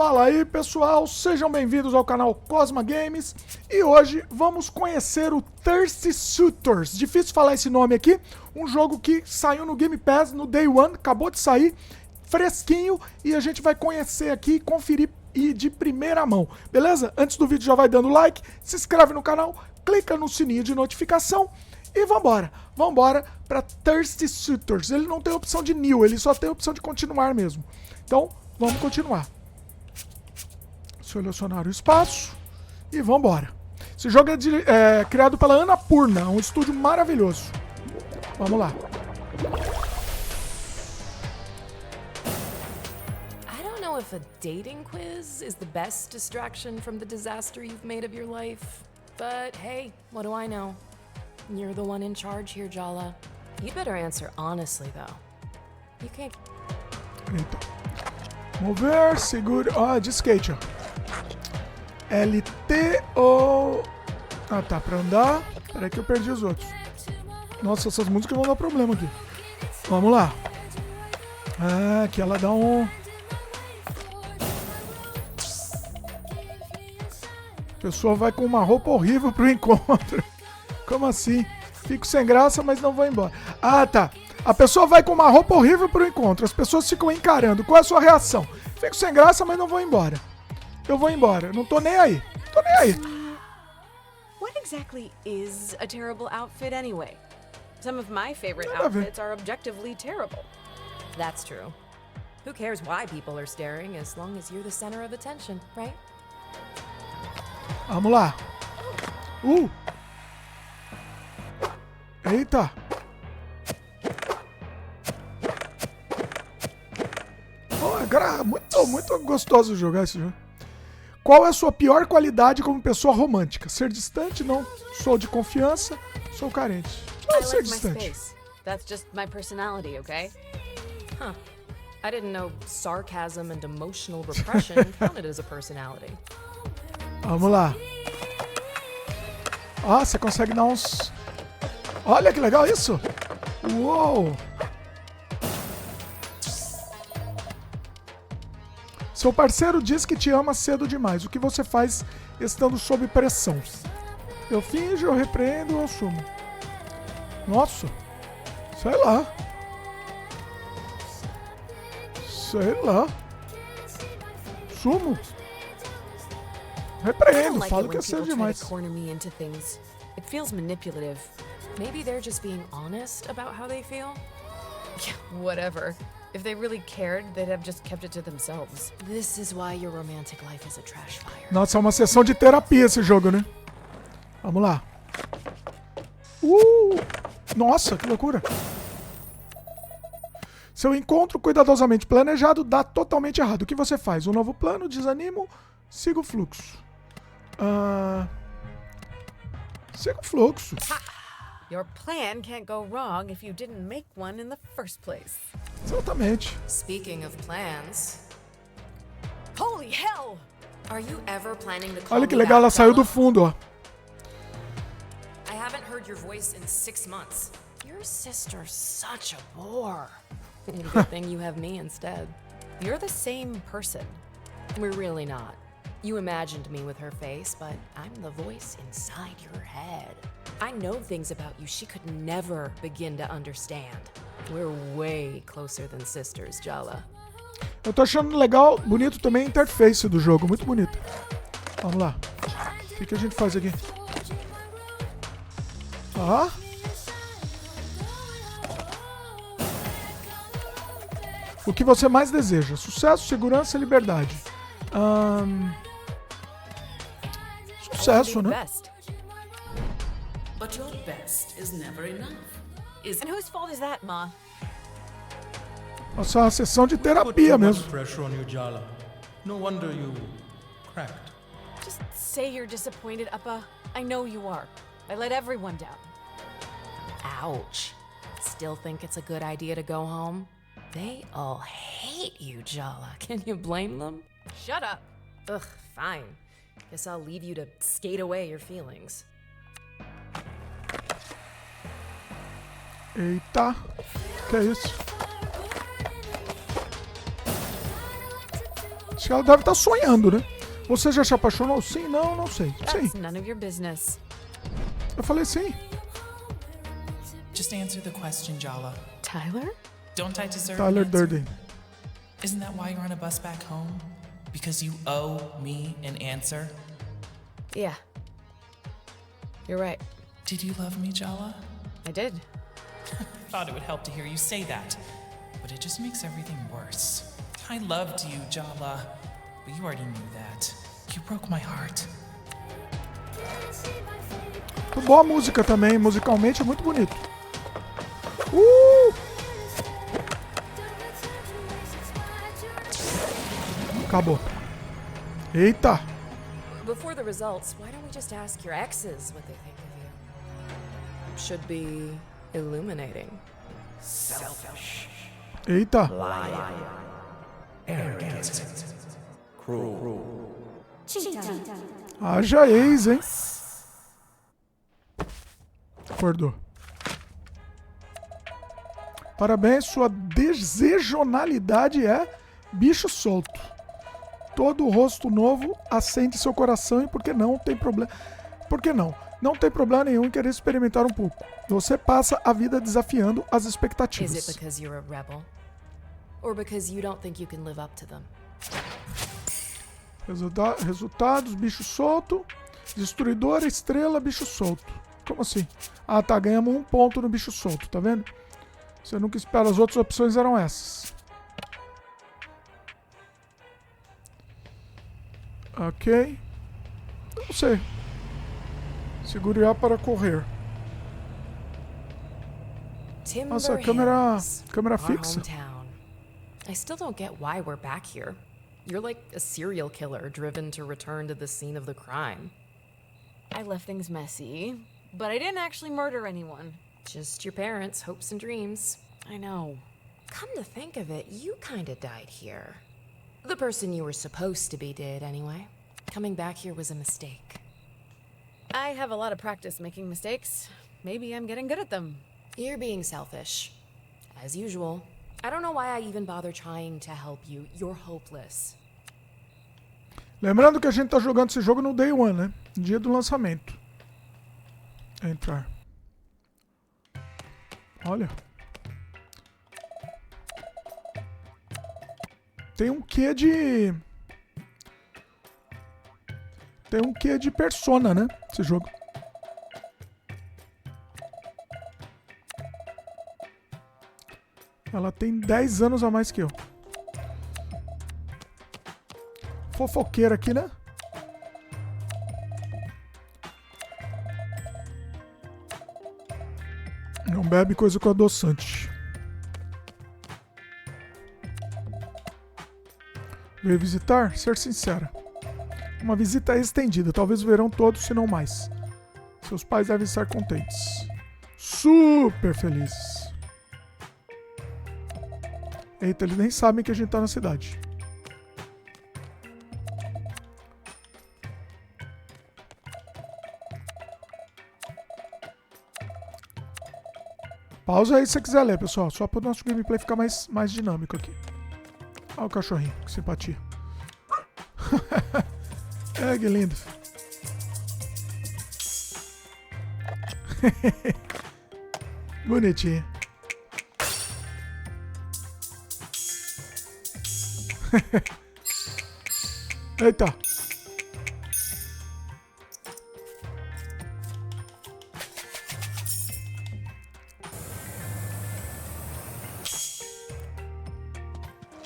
Fala aí pessoal, sejam bem-vindos ao canal kozmagames e hoje vamos conhecer o Thirsty Suitors. Difícil falar esse nome aqui, um jogo que saiu no Game Pass no Day One, acabou de sair, fresquinho, e a gente vai conhecer aqui e conferir de primeira mão, beleza? Antes do vídeo já vai dando like, se inscreve no canal, clica no sininho de notificação e vambora para Thirsty Suitors. Ele não tem opção de new, ele só tem opção de continuar mesmo. Então, vamos continuar. Selecionar o espaço e vambora. Esse jogo é criado pela Annapurna, um estúdio maravilhoso. Vamos lá. I don't know if a dating quiz is the best distraction from the disaster you've made of your life. But hey, what do I know? You're the one in charge here, Jala. You better answer honestly, though. You can't... Eita. Mover, segura... Ah, de skate, ó. LT ou... Ah, tá, pra andar. Peraí que eu perdi os outros. Nossa, essas músicas vão dar problema aqui. Vamos lá. Ah, aqui ela dá um... A pessoa vai com uma roupa horrível pro encontro. Como assim? Fico sem graça, mas não vou embora. Ah, tá. A pessoa vai com uma roupa horrível pro encontro. As pessoas ficam encarando. Qual é a sua reação? Fico sem graça, mas não vou embora. Eu vou embora. Não tô nem aí. Tô nem aí. What exactly is a terrible outfit anyway? Some of my favorite outfits are objectively terrible. That's true. Who cares why people are staring as long as you're the center of attention, right? Vamos lá. Eita. Oh, muito gostoso jogar esse jogo. Qual é a sua pior qualidade como pessoa romântica? Ser distante? Não sou de confiança. Sou carente. Não, ser distante. That's just my personality, okay? Huh. I didn't know sarcasm and emotional repression counted as a personality. Vamos lá. Ah, você consegue dar uns... Olha que legal isso! Uou! Seu parceiro diz que te ama cedo demais. O que você faz estando sob pressão? Eu finjo, eu repreendo ou eu sumo? Nossa! Sei lá. Sei lá. Sumo? Repreendo, falo que é cedo demais. It feels manipulative. Maybe they're just being honest about how they feel? Yeah, whatever. If they really cared, they'd have just kept it to themselves. This is why your romantic life is a trash fire. Nossa, é uma sessão de terapia esse jogo, né? Vamos lá. Nossa, que loucura. Seu encontro cuidadosamente planejado dá totalmente errado. O que você faz? Um novo plano, desanimo, siga o fluxo. Siga o fluxo. Your plan can't go wrong if you didn't make one in the first place. Exatamente. Speaking of plans, Holy hell! are you ever planning to call Olha que me legal, ela back, saiu do Jala? fundo, ó. I haven't heard your voice in 6 months. Your sister's such a bore. Good thing you have me instead. You're the same person. We're really not. You imagined me with her face, but I'm the voice inside your head. I know things about you she could never begin to understand. We're way closer than sisters, Jala. Eu tô achando legal, bonito também a interface do jogo, muito bonita. Vamos lá. O que a gente faz aqui? O que você mais deseja? Sucesso, segurança e liberdade. Sucesso, né? But your best is never enough. And whose fault is that, Ma? Nossa, é uma sessão de terapia mesmo. Pressure on you, Jala. No wonder you cracked. Just say you're disappointed, Appa. I know you are. I let everyone down. Ouch. Still think it's a good idea to go home? They all hate you, Jala. Can you blame them? Shut up. Ugh, fine. Guess I'll leave you to skate away your feelings. Eita. Que é isso? Acho que ela deve estar sonhando, né? Você já se apaixonou? Sim, não, não sei. That's Sim. none of your business. Eu falei sim. Just answer the question, Jala. Tyler? Don't I deserve Tyler an answer? Durden. Isn't that why you're on a bus back home? Because you owe me an answer? Yeah. You're right. Did you love me, Jala? I did. I thought it would help to hear you say that, but it just makes everything worse. I loved you, Jala, but you already knew that. You broke my heart. Muito boa a música também, musicalmente é muito bonito. Acabou. Eita! Before the results, why don't we just ask your exes what they think of you? Should be illuminating. Selfish, Eita! liar, arrogant, cruel. Haja ex, hein? Acordou. Parabéns, sua desejonalidade é bicho solto. Todo rosto novo acende seu coração e por que não tem problema? Por que não? Não tem problema nenhum em querer experimentar um pouco. Você passa a vida desafiando as Is expectativas. it because you're a rebel? Or because you don't think you can live up to them? Resultados, bicho solto. Destruidor, estrela, bicho solto. Como assim? Ah, tá. Ganhamos 1 ponto no bicho solto, tá vendo? Você nunca espera. As outras opções eram essas. Ok. Não sei. Segure A para correr. Nossa, câmera Our fixa. hometown. I still don't get why we're back here. You're like a serial killer driven to return to the scene of the crime. I left things messy, but I didn't actually murder anyone. Just your parents' hopes and dreams. I know. Come to think of it, you kinda died here. The person you were supposed to be did, anyway. Coming back here was a mistake. I have a lot of practice making mistakes. Maybe I'm getting good at them. You're being selfish. As usual. I don't know why I even bother trying to help you. You're hopeless. Lembrando que a gente tá jogando esse jogo no Day 1, né? Dia do lançamento. Entrar. Olha. Tem um quê de... Tem um quê de Persona, né? Esse jogo. Ela tem 10 anos a mais que eu. Fofoqueira aqui, né? Não bebe coisa com adoçante. Veio visitar? Ser sincera. Uma visita estendida. Talvez o verão todo, se não mais. Seus pais devem estar contentes. Super felizes. Eita, eles nem sabem que a gente tá na cidade. Pausa aí se você quiser ler, pessoal. Só para o nosso gameplay ficar mais dinâmico aqui. Olha o cachorrinho, que simpatia. É, que lindo. Bonitinho. Eita.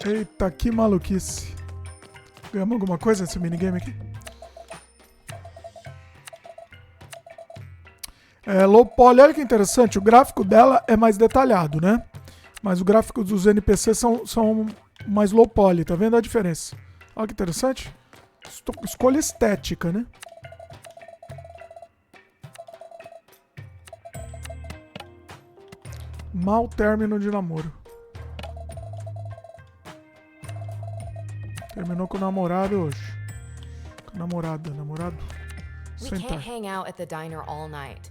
Eita, que maluquice. Ganhamos alguma coisa nesse minigame aqui? Low poly, olha que interessante. O gráfico dela é mais detalhado, né? Mas o gráfico dos NPCs são mais low poly, tá vendo a diferença? Olha que interessante. Escolha estética, né? Mau término de namoro. Terminou com o namorado hoje. Com a namorado. We Sentar. can't hang out at the diner all night.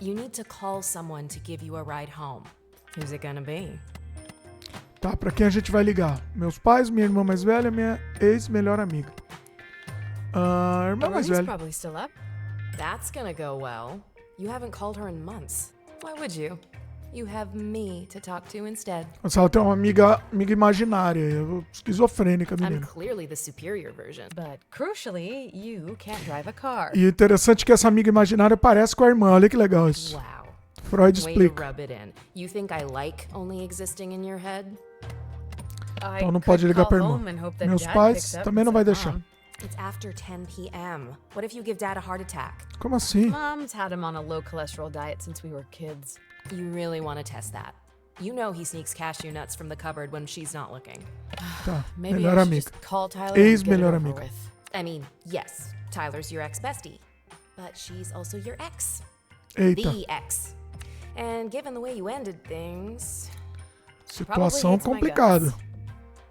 You need to call someone to give you a ride home. Who's it gonna be? Tá, pra quem a gente vai ligar? Meus pais, minha irmã mais velha, minha ex-melhor amiga. Irmã mais He's velha. probably still up. That's gonna go well. You haven't called her in months. Why would you? You have me to talk to instead. Nossa, ela tem uma amiga imaginária. Esquizofrênica, I'm menina. clearly the superior version. But crucially, you can't drive a car. E interessante que essa amiga imaginária parece com a irmã. Olha que legal isso. Wow. Freud Way to explica. rub it in. You think I like only existing in your head? Então não pode ligar pra irmã. Meus pais também não vai deixar. It's after 10 p.m. What if you give Dad a heart attack? Como assim? Mom's had him on a low cholesterol diet since we were kids. You really want to test that? You know he sneaks cashew nuts from the cupboard when she's not looking. Tá, Maybe melhor I should amiga. just call Tyler and get it Ex-melhor over amiga. with. I mean, yes, Tyler's your ex-bestie. But she's also your ex. Eita, The ex. And given the way you ended things, situação hates my complicada. guts.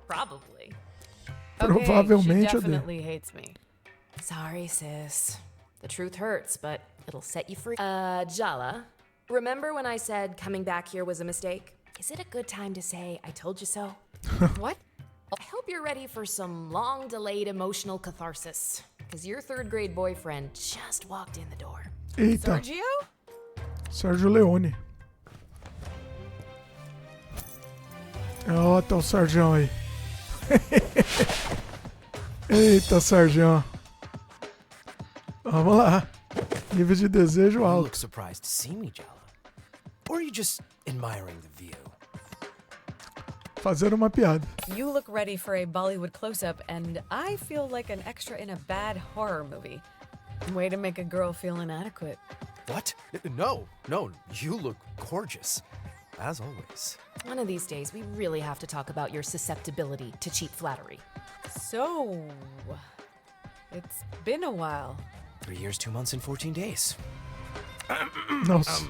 probably. Provavelmente she odeia. definitely hates me. Sorry, sis. The truth hurts, but it'll set you free. Jala, remember when I said coming back here was a mistake? Is it a good time to say I told you so? What? I hope you're ready for some long-delayed emotional catharsis. Because your third-grade boyfriend just walked in the door. Eita, Sergio? Sérgio Leone. Ó, tá o Sargão aí. Eita, Sargão. Vamos lá. Nível de desejo You alto. look surprised to see me, Jala. Or are you just admiring the view? Fazendo uma piada. You look ready for a Bollywood close-up, and I feel like an extra in a bad horror movie. Way to make a girl feel inadequate. What? No, you look gorgeous. As always. One of these days, we really have to talk about your susceptibility to cheap flattery. So, it's been a while. 3 years, 2 months, and 14 days. Nossa.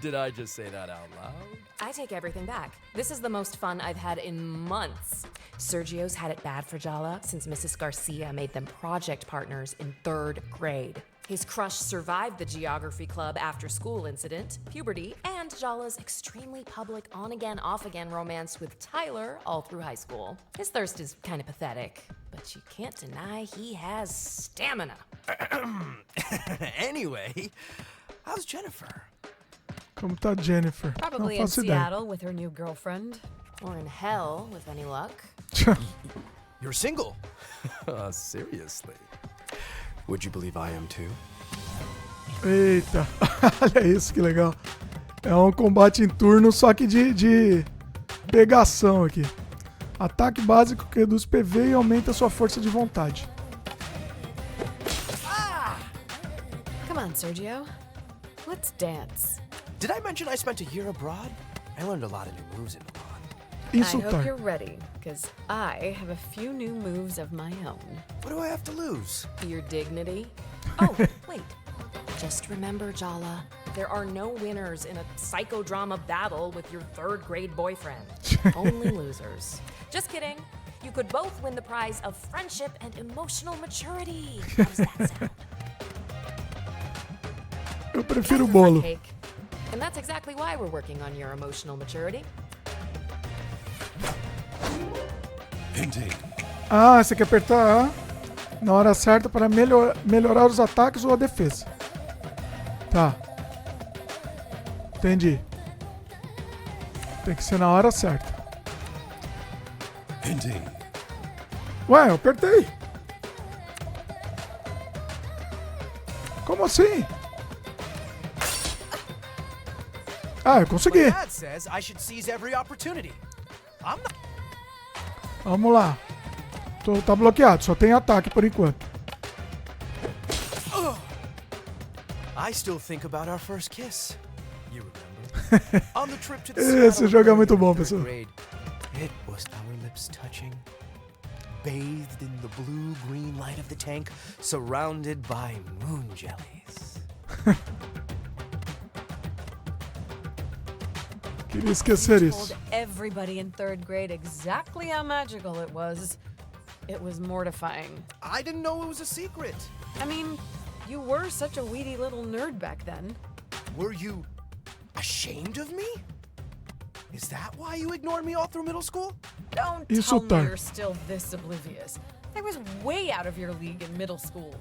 Did I just say that out loud? I take everything back. This is the most fun I've had in months. Sergio's had it bad for Jala since Mrs. Garcia made them project partners in 3rd grade. His crush survived the geography club after school incident, puberty, and Jala's extremely public on-again, off-again romance with Tyler all through high school. His thirst is kind of pathetic, but you can't deny he has stamina. Anyway, how's Jennifer? Como tá Jennifer? Probably Não in faço ideia. Seattle with her new girlfriend. Or in hell, with any luck. You're single? Seriously? Would you believe I am too? Eita, olha isso que legal. É um combate em turno, só que de pegação aqui. Ataque básico que reduz PV e aumenta sua força de vontade. Come on, Sergio. Let's dance. Did I mention I spent a year abroad? I learned a lot of new moves in Milan. I hope Insultar. you're ready, because I have a few new moves of my own. What do I have to lose? Your dignity? Oh, wait. Just remember, Jala, there are no winners in a psychodrama battle with your 3rd grade boyfriend. Only losers. Just kidding. You could both win the prize of friendship and emotional maturity. How does that sound? Eu prefiro o That's a bolo. cake. And that's exactly why we're working on your emotional maturity. Indeed. Ah, você quer apertar A na hora certa para melhorar os ataques ou a defesa. Tá. Entendi. Tem que ser na hora certa. Indeed. Ué, eu apertei. Como assim? Ah, eu consegui. My dad says I should seize every opportunity. I'm not. Vamos lá. Tá bloqueado, só tem ataque por enquanto. I still think about our first kiss. You remember? On the trip to the Esse Seattle jogo é area muito in bom, 3rd pessoal. grade. It was our lips touching, bathed in the blue-green light of the tank, surrounded by moon jellies. Queria esquecer Told isso. everybody in 3rd grade exactly how magical it was. It was mortifying. I didn't know it was a secret. I mean, you were such a weedy little nerd back then. Were you ashamed of me? Is that why you ignored me all through middle school? Don't tell me Insultar. you're still this oblivious. I was way out of your league in middle school.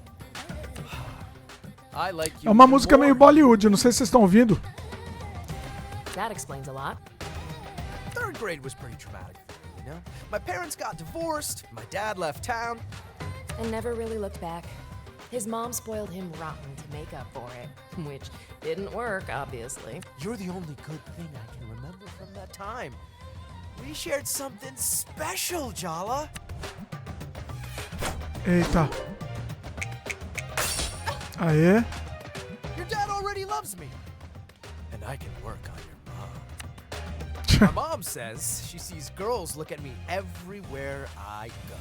I like you É uma even música meio more. Bollywood, não sei se vocês estão ouvindo. That explains a lot. Third grade was pretty traumatic for me, you know? My parents got divorced, my dad left town. And never really looked back. His mom spoiled him rotten to make up for it, which didn't work, obviously. You're the only good thing I can remember from that time. We shared something special, Jala. Eita. Aê. Your dad already loves me. And I can work on your mom. My mom says she sees girls look at me everywhere I go.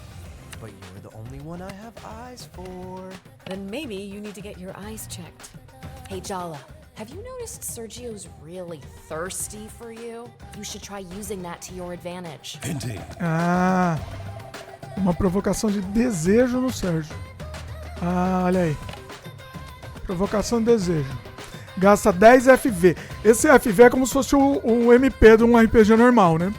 But you're the only one I have eyes for. Then maybe you need to get your eyes checked. Hey, Jala, have you noticed Sergio's really thirsty for you? You should try using that to your advantage. Ah. Uma provocação de desejo no Sérgio. Ah, olha aí. Provocação de desejo. Gasta 10 FV. Esse FV é como se fosse o MP de um RPG normal, né?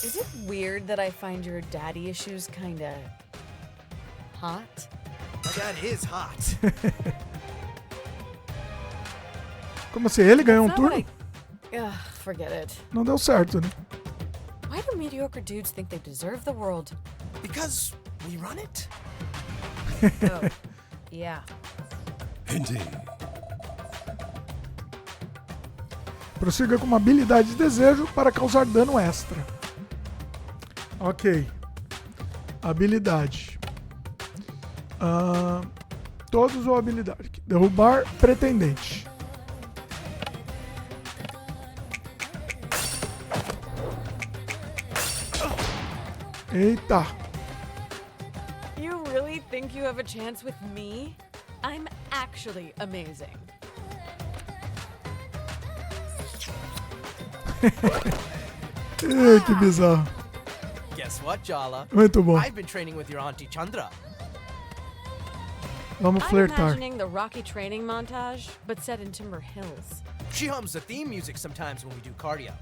Is it weird that I find your daddy issues kinda hot? My dad is hot. Como assim? Ele ganhou um Not what turno? Ugh, forget it. Não deu certo, né? Why do mediocre dudes think they deserve the world? Because we run it. Oh, yeah. Prossiga com uma habilidade de desejo para causar dano extra. Ok. Habilidade. Todos ou habilidade. Derrubar pretendente. Eita. You really think you have a chance with me? I'm actually amazing. Ei, que bizarro. Guess what, Jala? Muito bom. I've been training with your auntie Chandra. Vamos I'm flertar. imagining the Rocky training montage, but set in Timber Hills. She hums the theme music sometimes when we do cardio.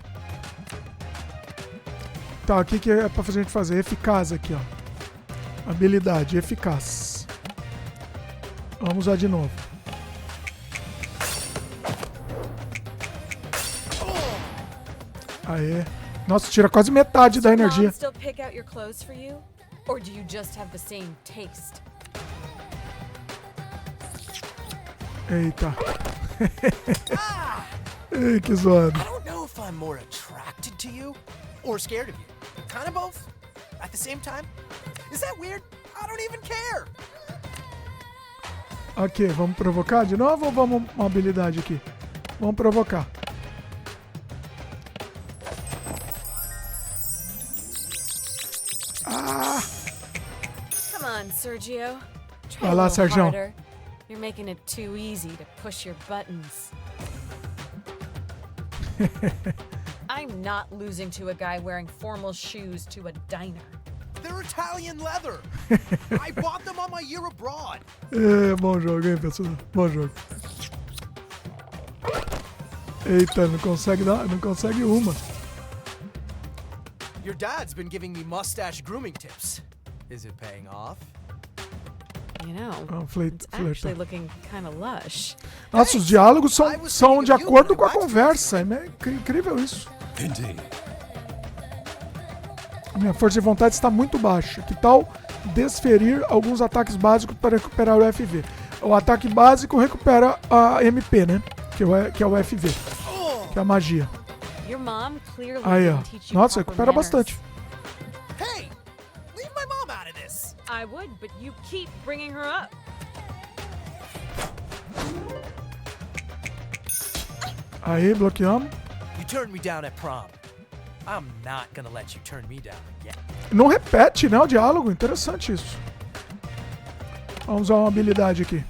Tá, o que é pra gente fazer? Eficaz aqui, ó. Habilidade, eficaz. Vamos usar de novo. Aê. Nossa, tira quase metade da Does your energia. mom still pick out your clothes for you? Or do you just have the same taste? Eita. Ei, que zoado. I don't know if I'm more attracted to you or scared of you. Kind of both. At the same time. Is that weird? I don't even care. Ok, vamos provocar de novo ou vamos uma habilidade aqui? Vamos provocar. Ah! Come on, Sergio. Try Vai a lá, little Sergião. harder. You're making it too easy to push your buttons. I'm not losing to a guy wearing formal shoes to a diner. They're Italian leather. I bought them on my year abroad. É, bom jogo, hein, pessoal? Bom jogo. Eita, não consegue uma. Your dad's been giving me mustache grooming tips. Is it paying off? You know, Vamos it's actually flertar. looking kind of lush. Nossa, os diálogos são de acordo com a conversa. É incrível isso. Minha força de vontade está muito baixa. Que tal desferir alguns ataques básicos para recuperar o FV? O ataque básico recupera a MP, né? Que é o FV. Que é a magia. Your mom clearly Aí, ó. didn't teach you Nossa, proper recupera manners. bastante. Hey, leave my mom out of this. I would, but you keep bringing her up. Aí, bloqueamos. You turned me down at prom. I'm not gonna let you turn me down again. Não repete, né, o diálogo. Interessante isso. Vamos usar uma habilidade aqui.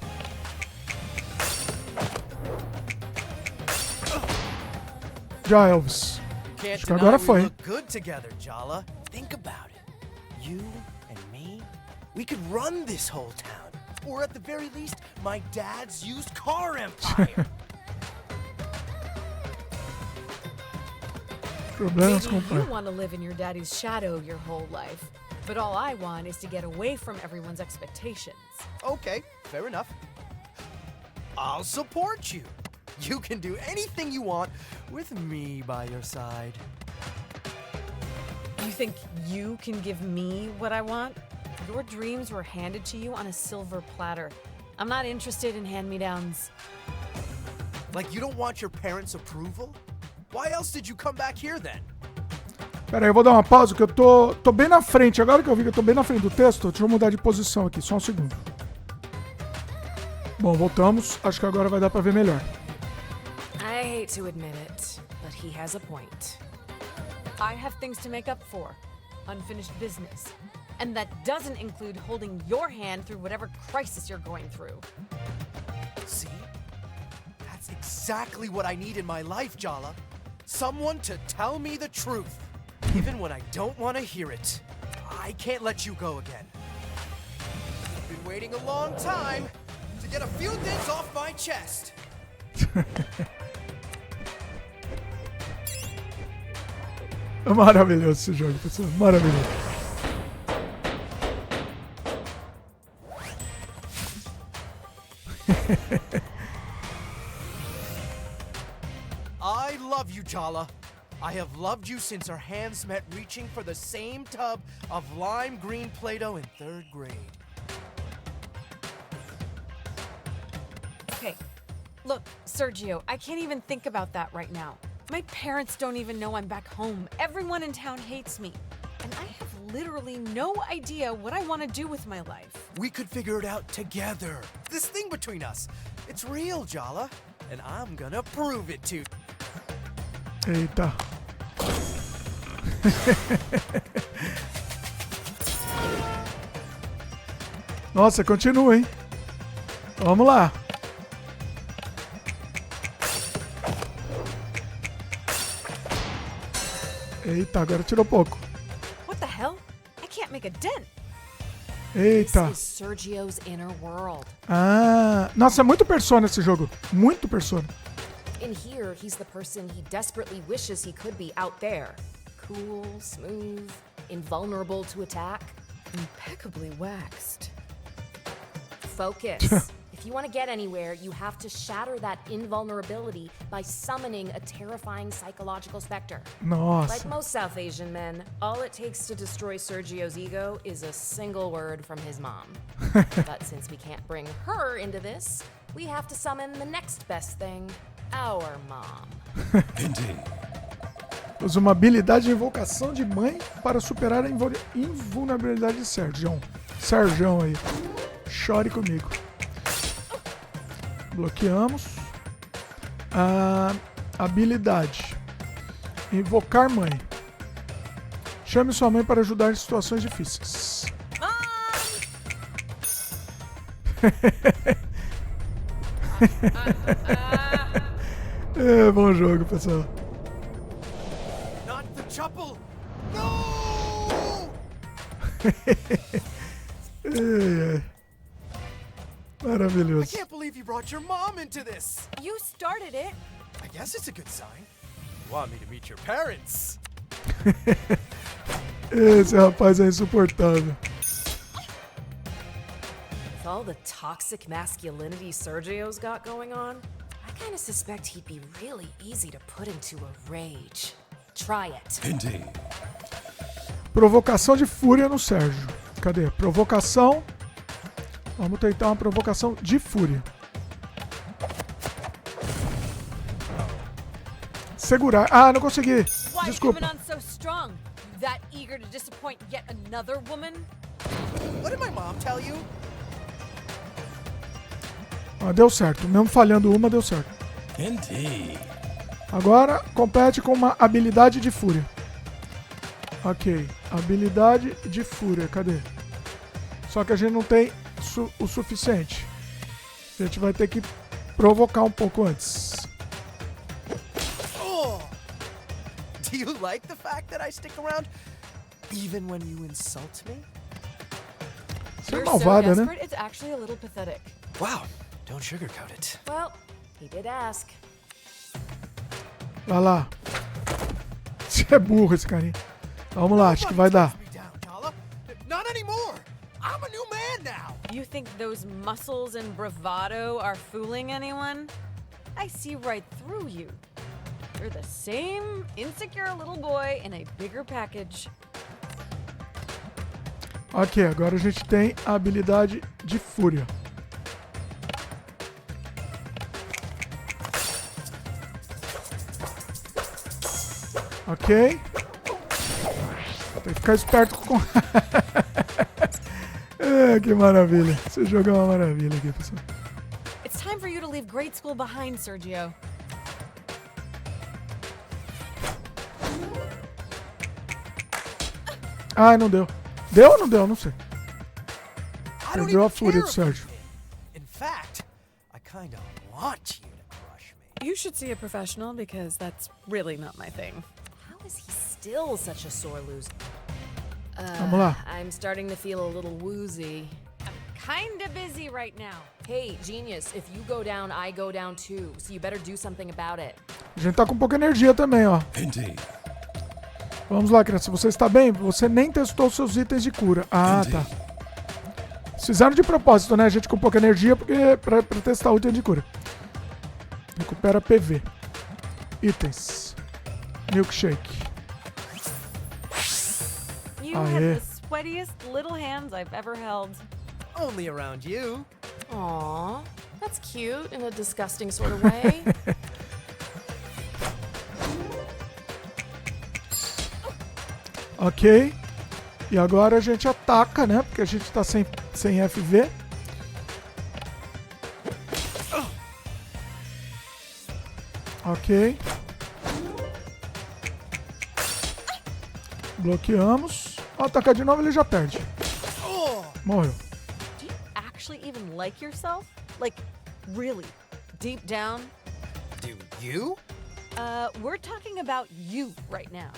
Já, Elvis. Can't Acho que deny agora we foi. look good together, Jala. Think about it. You and me, we could run this whole town. Or at the very least, my dad's used car empire. Problemas Maybe com you want to live in your daddy's shadow your whole life. But all I want is to get away from everyone's expectations. Okay, fair enough. I'll support you. You can do anything you want with me by your side. You think you can give me what I want? Your dreams were handed to you on a silver platter. I'm not interested in hand-me-downs. Like you don't want your parents' approval? Why else did you come back here then? Pera aí, eu vou dar uma pausa que eu tô bem na frente. Agora que eu vi que eu tô bem na frente do texto, deixa eu mudar de posição aqui, só um segundo. Bom, voltamos. Acho que agora vai dar pra ver melhor. I hate to admit it, but he has a point. I have things to make up for. Unfinished business. And that doesn't include holding your hand through whatever crisis you're going through. See? That's exactly what I need in my life, Jala. Someone to tell me the truth. Even when I don't want to hear it. I can't let you go again. I've been waiting a long time to get a few things off my chest. É maravilhoso esse jogo, pessoal. Maravilhoso. I love you, Jala. I have loved you since our hands met reaching for the same tub of lime green Play-Doh in 3rd grade. Okay, look, Sergio, I can't even think about that right now. My parents don't even know I'm back home. Everyone in town hates me. And I have literally no idea what I want to do with my life. We could figure it out together. This thing between us, it's real, Jala. And I'm gonna prove it to you. Eita. Nossa, continua, hein? Vamos lá. Eita, agora tirou pouco. What the hell? I can't make a dent. Eita. This is Sergio's inner world. Ah, nossa, é muito Persona esse jogo. Muito Persona. In here, he's the person he desperately wishes he could be out there. Cool, smooth, invulnerable to attack. Impeccably waxed. Focus. If you want to get anywhere, you have to shatter that invulnerability by summoning a terrifying psychological specter. Like Nossa. most South Asian men, all it takes to destroy Sergio's ego is a single word from his mom. But since we can't bring her into this, we have to summon the next best thing, our mom. Usa uma habilidade de invocação de mãe para superar a invulnerabilidade de Sérgio. Sérgio aí. Chore comigo. Bloqueamos. Habilidade. Invocar mãe. Chame sua mãe para ajudar em situações difíceis. É, bom jogo, pessoal. Not the chapel! No! Ai, ai. I Maravilhoso. can't believe you brought your mom into this. You started it. I guess it's a good sign. You want me to meet your parents? Esse rapaz é insuportável. With all the toxic masculinity Sergio's got going on, I kind of suspect he'd be really easy to put into a rage. Try it. Provocação de fúria no Sérgio. Cadê? Provocação. Vamos tentar uma provocação de fúria. Segurar. Ah, não consegui. Why Desculpa. coming on so strong? You that eager to disappoint yet another woman? What did my mom tell you? Ah, deu certo. Mesmo falhando uma, deu certo. Agora, compete com uma habilidade de fúria. Ok. Habilidade de fúria. Cadê? Só que a gente não tem o suficiente. A gente vai ter que provocar um pouco antes. Oh! Do you like the fact that I stick around even when you insult me? Você é You're so malvada, né? desperate, it's actually a little pathetic. Wow, don't sugarcoat it. Well, he did ask. Vai lá. Você é burro, esse carinha. Vamos lá, acho que vai dar. Me down, Jala. Not anymore. I'm a new man now. You think those muscles and bravado are fooling anyone? I see right through you. You're the same insecure little boy in a bigger package. Ok, agora a gente tem a habilidade de fúria. Ok. Tem que ficar esperto com... que maravilha. Esse jogo é uma maravilha aqui, pessoal. It's time for you to leave grade school behind, Sergio. Ai, não deu. Deu ou não deu? Não sei. I don't Perdeu a even fúria care do if you Sérgio. did. In fact, I kinda want you to crush me. You should see a professional because that's really not my thing. How is he still such a sore loser? Vamos lá. I'm starting to feel a little woozy. Kinda busy right now. Hey, genius, if you go down, I go down too. So you better do something about it. A gente tá com pouca energia também, ó. Vamos lá, criança. Você está bem? Você nem testou seus itens de cura. Ah, tá. Fizeram de propósito, né? A gente com pouca energia porque pra testar o item de cura. Recupera PV. Itens. Milkshake. You Oh, have yeah. the sweatiest little hands I've ever held. Only around you. Aw, that's cute in a disgusting sort of way. Ok. E agora a gente ataca, né? Porque a gente tá sem FV. Ok. Bloqueamos. Ao atacar de novo ele já perde. Morreu. Do you actually even like yourself? Like, really? Deep down? Do you? We're talking about you right now.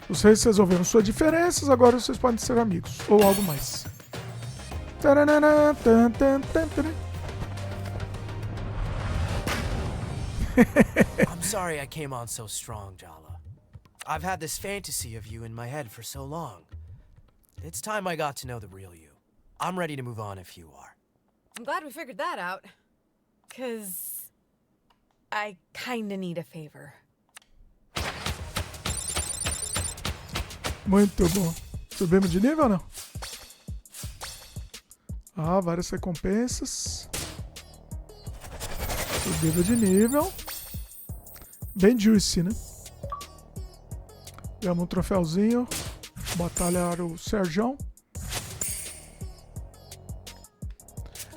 Vocês resolveram suas diferenças, agora vocês podem ser amigos. Ou algo mais. Taranana, tan, tan, tan, tan. I'm sorry I came on so strong, Jala. I've had this fantasy of you in my head for so long. It's time I got to know the real you. I'm ready to move on if you are. I'm glad we figured that out. 'Cause I kinda need a favor. Muito bom. Subimos de nível ou não? Ah, várias recompensas. Subida de nível. Bem juicy, né? Ganhamos um troféuzinho. Batalhar o Serjão.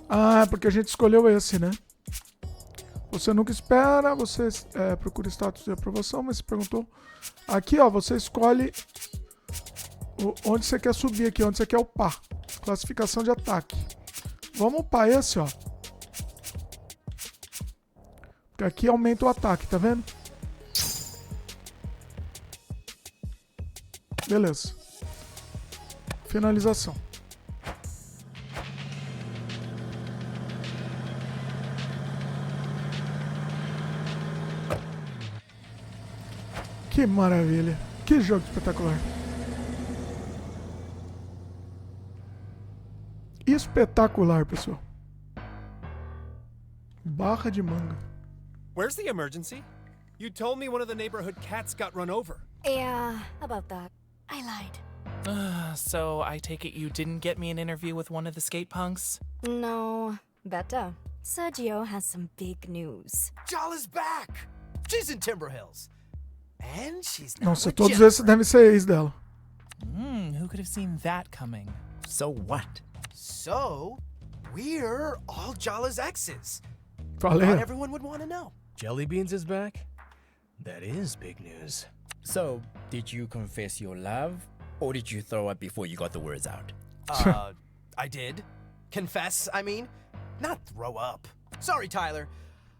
Ah, é porque a gente escolheu esse, né? Você nunca espera, você procura status de aprovação, mas você perguntou. Aqui, ó, você escolhe onde você quer subir aqui, onde você quer upar. Classificação de ataque. Vamos upar esse, ó. Porque aqui aumenta o ataque, tá vendo? Beleza. Finalização. Que maravilha. Que jogo espetacular. Espetacular, pessoal. Barra de manga. Where's the emergency? You told me one of the neighborhood cats got run over. Yeah, about that. I lied. So I take it you didn't get me an interview with one of the skate punks? No, better. Sergio has some big news. Jala's back! She's in Timber Hills. And she's not Nossa, with todos Jennifer. esses devem ser ex dela. Who could have seen that coming? So what? So, we're all Jala's exes. Falei. Not everyone would want to know. Jelly Beans is back? That is big news. So, did you confess your love, or did you throw up before you got the words out? I did. Confess, I mean. Not throw up. Sorry, Tyler.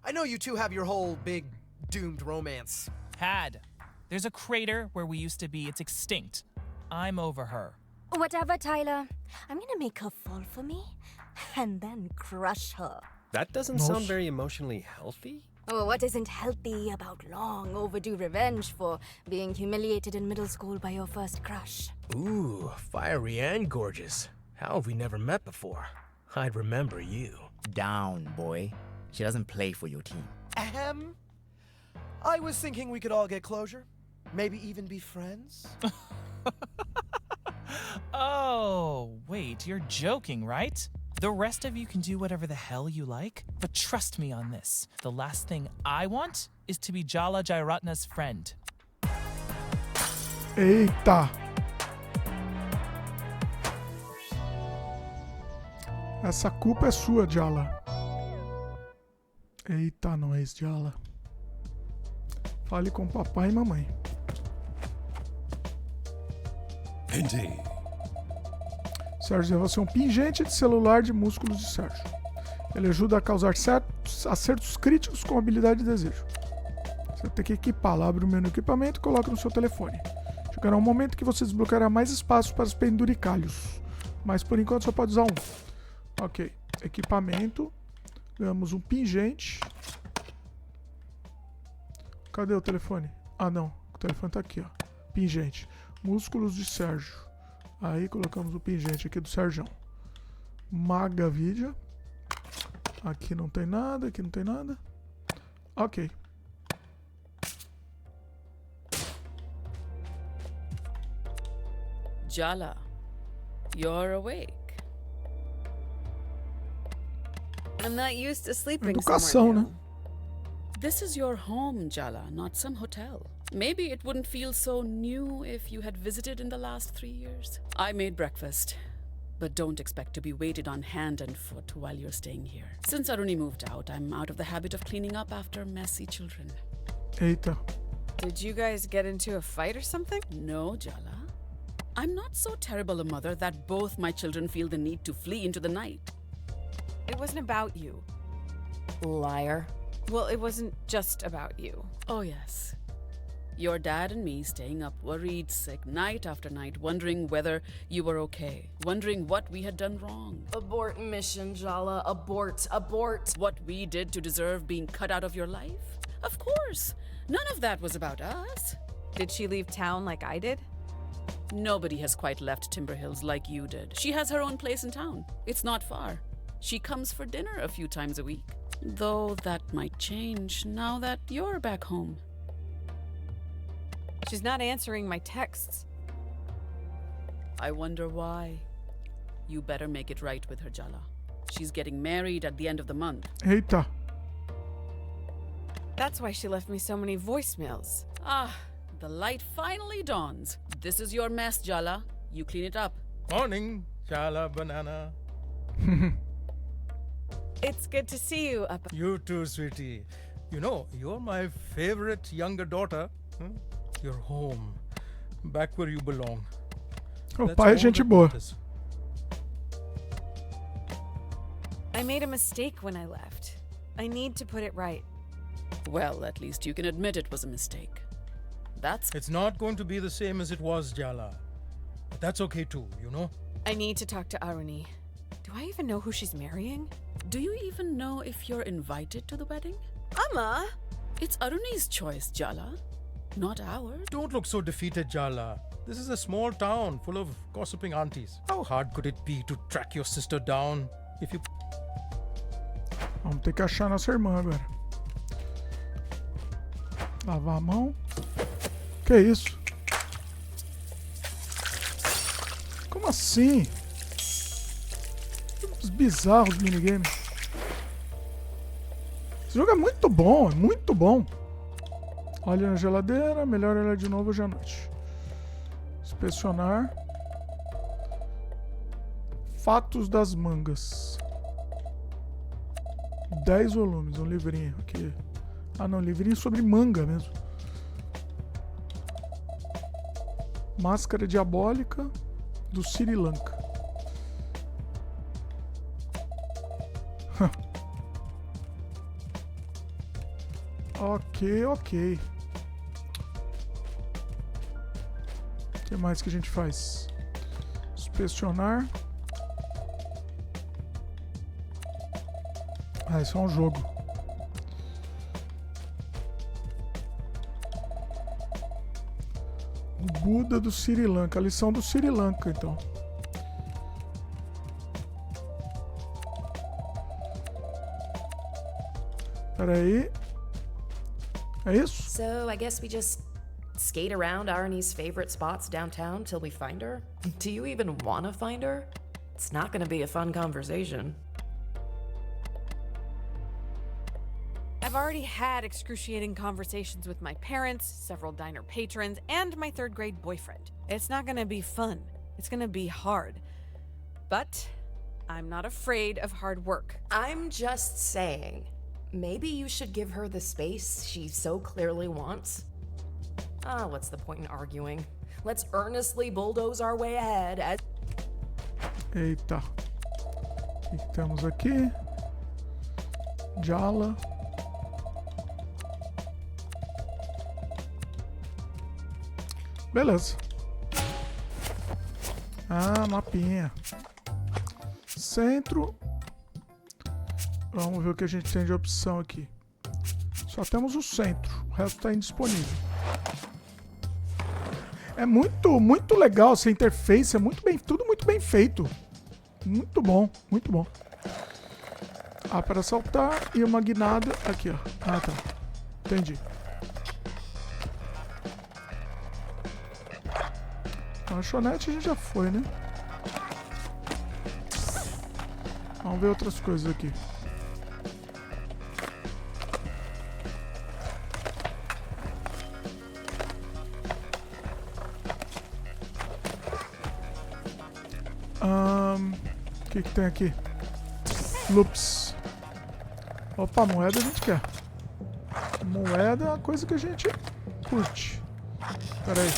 I know you two have your whole big doomed romance. Had. There's a crater where we used to be. It's extinct. I'm over her. Whatever, Tyler. I'm gonna make her fall for me and then crush her. That doesn't sound very emotionally healthy. Oh, what isn't healthy about long overdue revenge for being humiliated in middle school by your first crush? Ooh, fiery and gorgeous. How have we never met before? I'd remember you. Down, boy. She doesn't play for your team. Ahem. I was thinking we could all get closure. Maybe even be friends. Oh, wait, you're joking, right? The rest of you can do whatever the hell you like, but trust me on this. The last thing I want is to be Jala Jairatna's friend. Eita. Essa culpa é sua, Jala. Eita, nós, Jala. Fale com papai e mamãe. Indeed. Sérgio, você é um pingente de celular de músculos de Sérgio. Ele ajuda a causar certos acertos críticos com habilidade e desejo. Você vai ter que equipá-la. Abre o menu equipamento e coloca no seu telefone. Chegará um momento que você desbloqueará mais espaços para os penduricalhos. Mas por enquanto só pode usar um. Ok. Equipamento. Ganhamos um pingente. Cadê o telefone? Ah, não. O telefone tá aqui, ó. Pingente. Músculos de Sérgio. Aí colocamos o pingente aqui do Sérgio. Magavidia. Aqui não tem nada, aqui não tem nada. Ok. Jala, you're awake. I'm not used to sleeping Educação, somewhere né? new. This is your home, Jala, not some hotel. Maybe it wouldn't feel so new if you had visited in the last 3 years. I made breakfast, but don't expect to be waited on hand and foot while you're staying here. Since Aruni moved out, I'm out of the habit of cleaning up after messy children. Eita. Did you guys get into a fight or something? No, Jala. I'm not so terrible a mother that both my children feel the need to flee into the night. It wasn't about you. Liar. Well, it wasn't just about you. Oh, yes. Your dad and me staying up worried, sick, night after night, wondering whether you were okay, wondering what we had done wrong. Abort mission, Jala. Abort. Abort. What we did to deserve being cut out of your life? Of course. None of that was about us. Did she leave town like I did? Nobody has quite left Timber Hills like you did. She has her own place in town. It's not far. She comes for dinner a few times a week. Though that might change now that you're back home. She's not answering my texts. I wonder why. You better make it right with her, Jala. She's getting married at the end of the month. Eita. That's why she left me so many voicemails. Ah, the light finally dawns. This is your mess, Jala. You clean it up. Morning, Jala Banana. It's good to see you, Appa. You too, sweetie. You know, you're my favorite younger daughter. You're home. Back where you belong. O That's pai é all gente that boa. matters. I made a mistake when I left. I need to put it right. Well, at least you can admit it was a mistake. That's... It's not going to be the same as it was, Jala. But that's okay too, you know? I need to talk to Aruni. Do I even know who she's marrying? Do you even know if you're invited to the wedding? Amma! It's Aruni's choice, Jala. Not ours. Don't look so defeated, Jala. This is a small town full of gossiping aunties. How hard could it be to track your sister down if you... Vamos ter que achar nossa irmã agora. Lavar a mão. Que isso? Como assim? Uns bizarros minigames. Esse jogo é muito bom, é muito bom. Olha na geladeira, melhor olhar de novo hoje à noite. Inspecionar. Fatos das mangas. 10 volumes, um livrinho aqui. Ah não, livrinho sobre manga mesmo. Máscara diabólica do Sri Lanka. Ok. O que mais que a gente faz? Inspecionar. Ah, isso é um jogo. O Buda do Sri Lanka. A lição do Sri Lanka, então. Peraí. É isso? So, I guess we just skate around Arnie's favorite spots downtown till we find her? Do you even want to find her? It's not going to be a fun conversation. I've already had excruciating conversations with my parents, several diner patrons, and my third grade boyfriend. It's not gonna be fun. It's gonna be hard. But I'm not afraid of hard work. I'm just saying, maybe you should give her the space she so clearly wants. Ah, what's the point in arguing? Let's earnestly bulldoze our way ahead as... Eita. O que temos aqui? Jala. Beleza. Ah, mapinha. Centro. Vamos ver o que a gente tem de opção aqui. Só temos o centro. O resto está indisponível. É muito legal essa interface. É tudo muito bem feito. Muito bom, muito bom. Ah, para saltar e uma guinada aqui, ó. Ah, tá. Entendi. A lanchonete a gente já foi, né? Vamos ver outras coisas aqui. O que tem aqui? Loops. Opa, moeda a gente quer. Moeda é uma coisa que a gente curte. Pera aí.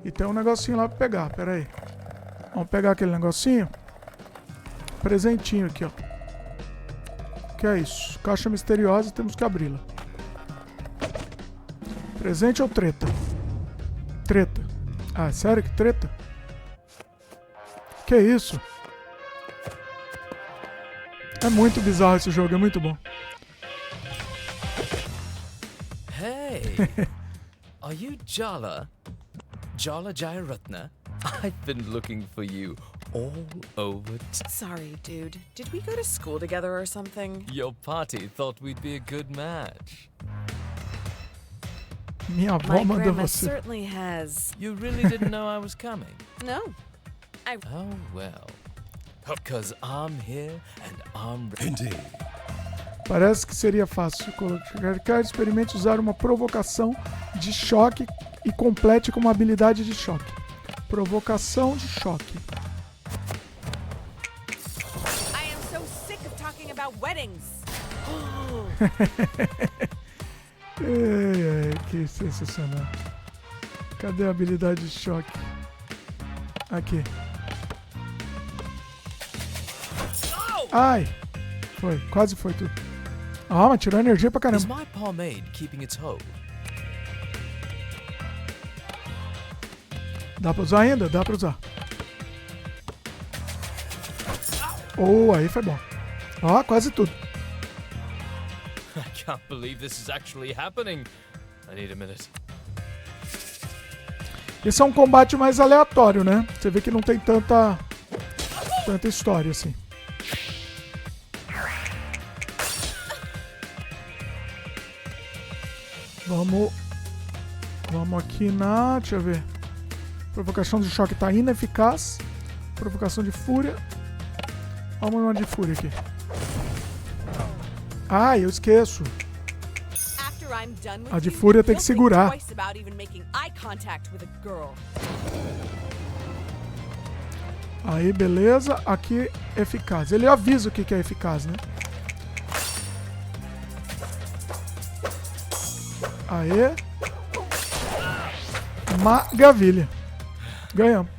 E tem um negocinho lá pra pegar, pera aí. Vamos pegar aquele negocinho. Presentinho aqui, ó. Que é isso? Caixa misteriosa, temos que abri-la. Presente ou treta? Treta. Ah, sério que treta? Que é isso? É muito bizarro esse jogo, é muito bom. Hey! Are you Jala? Jala Jairatna? I've been looking for you all over. Sorry, dude. Did we go to school together or something? Your party thought we'd be a good match. Minha avó My mandou grandma você. certainly has. You really didn't know I was coming? No. Oh, well. Because I'm here and I'm ready. Parece que seria fácil colocar. Experimente usar uma provocação de choque e complete com uma habilidade de choque. Provocação de choque. I am so sick of talking about weddings. Que sensacional. Cadê a habilidade de choque? Aqui. Ai! Foi, quase foi tudo. Ah, mas tirou energia pra Is caramba. my pomade keeping its hold? Dá pra usar ainda? Dá pra usar. Oh, aí foi bom. Ó, quase tudo. I can't believe this is actually happening. I need a minute. Esse é um combate mais aleatório, né? Você vê que não tem tanta história assim. Vamos aqui na... Deixa eu ver. Provocação de choque tá ineficaz. Provocação de fúria. Vamos uma de fúria aqui. Ah, eu esqueço. A de fúria tem que segurar. Aí, beleza. Aqui, eficaz. Ele avisa o que é eficaz, né? Aê. Maravilha. Ganhamos.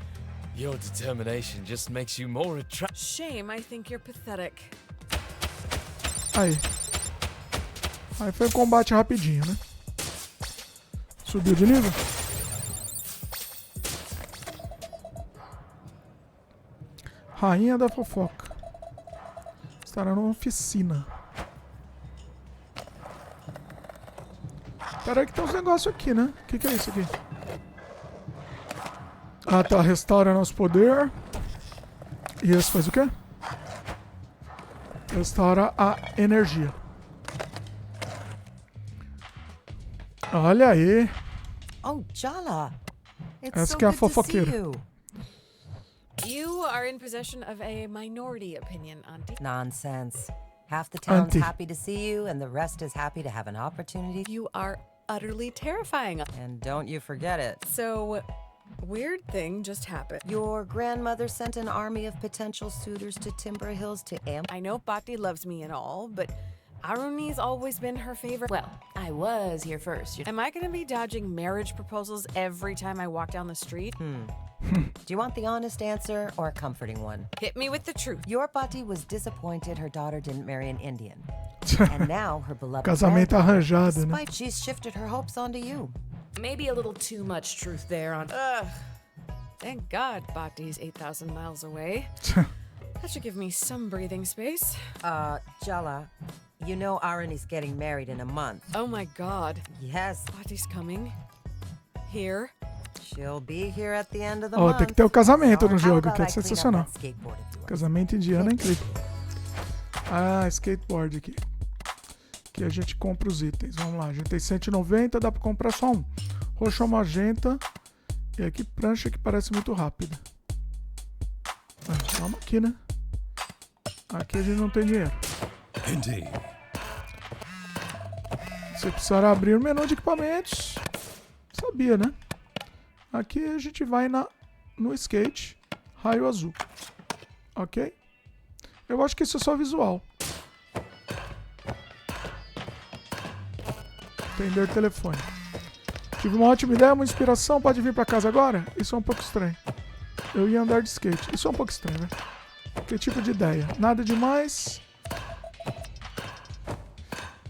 Your determination just makes you more attractive. Shame, I think you're pathetic. Aí. Aí foi um combate rapidinho, né? Subiu de nível? Rainha da fofoca. Estará numa oficina. Peraí que tem uns negócios aqui, né? O que é isso aqui? Ah, tá. Restaura nosso poder. E esse faz o quê? Restaura a energia. Olha aí. Oh, Jala. Essa que é a fofoqueira. You are in possession of a minority opinion, Auntie. Nonsense. Half the town's Auntie. happy to see you, and the rest is happy to have an opportunity. You are utterly terrifying. And don't you forget it. So, weird thing just happened. Your grandmother sent an army of potential suitors to Timber Hills to I know Bhakti loves me and all, but Aruni's always been her favorite. Well, I was here first. Am I gonna be dodging marriage proposals every time I walk down the street? Do you want the honest answer or a comforting one? Hit me with the truth. Your Bhakti was disappointed her daughter didn't marry an Indian. And now her beloved Casamento arranjado, né? despite she's shifted her hopes onto you. Maybe a little too much truth there on. Thank God Bhakti's 8,000 miles away. That should give me some breathing space. Jala, you know Aruni's getting married in a month. Oh my God. Yes. Bhakti's coming. Here. She'll be here at the end of the Ó, month. tem que ter o casamento no So how jogo, about que é I clean up sensacional. that skateboard of yours? Casamento indiano é incrível. Ah, skateboard aqui. Aqui a gente compra os itens. Vamos lá, a gente tem 190, dá pra comprar só um. Roxo ou magenta. E aqui prancha que parece muito rápida. Ah, calma aqui, né? Aqui a gente não tem dinheiro. Você precisará abrir o menu de equipamentos. Sabia, né? Aqui a gente vai no skate. Raio azul. Ok? Eu acho que isso é só visual. Atender telefone. Tive uma ótima ideia, uma inspiração. Pode vir pra casa agora? Isso é um pouco estranho. Eu ia andar de skate. Isso é um pouco estranho, né? Que tipo de ideia? Nada demais.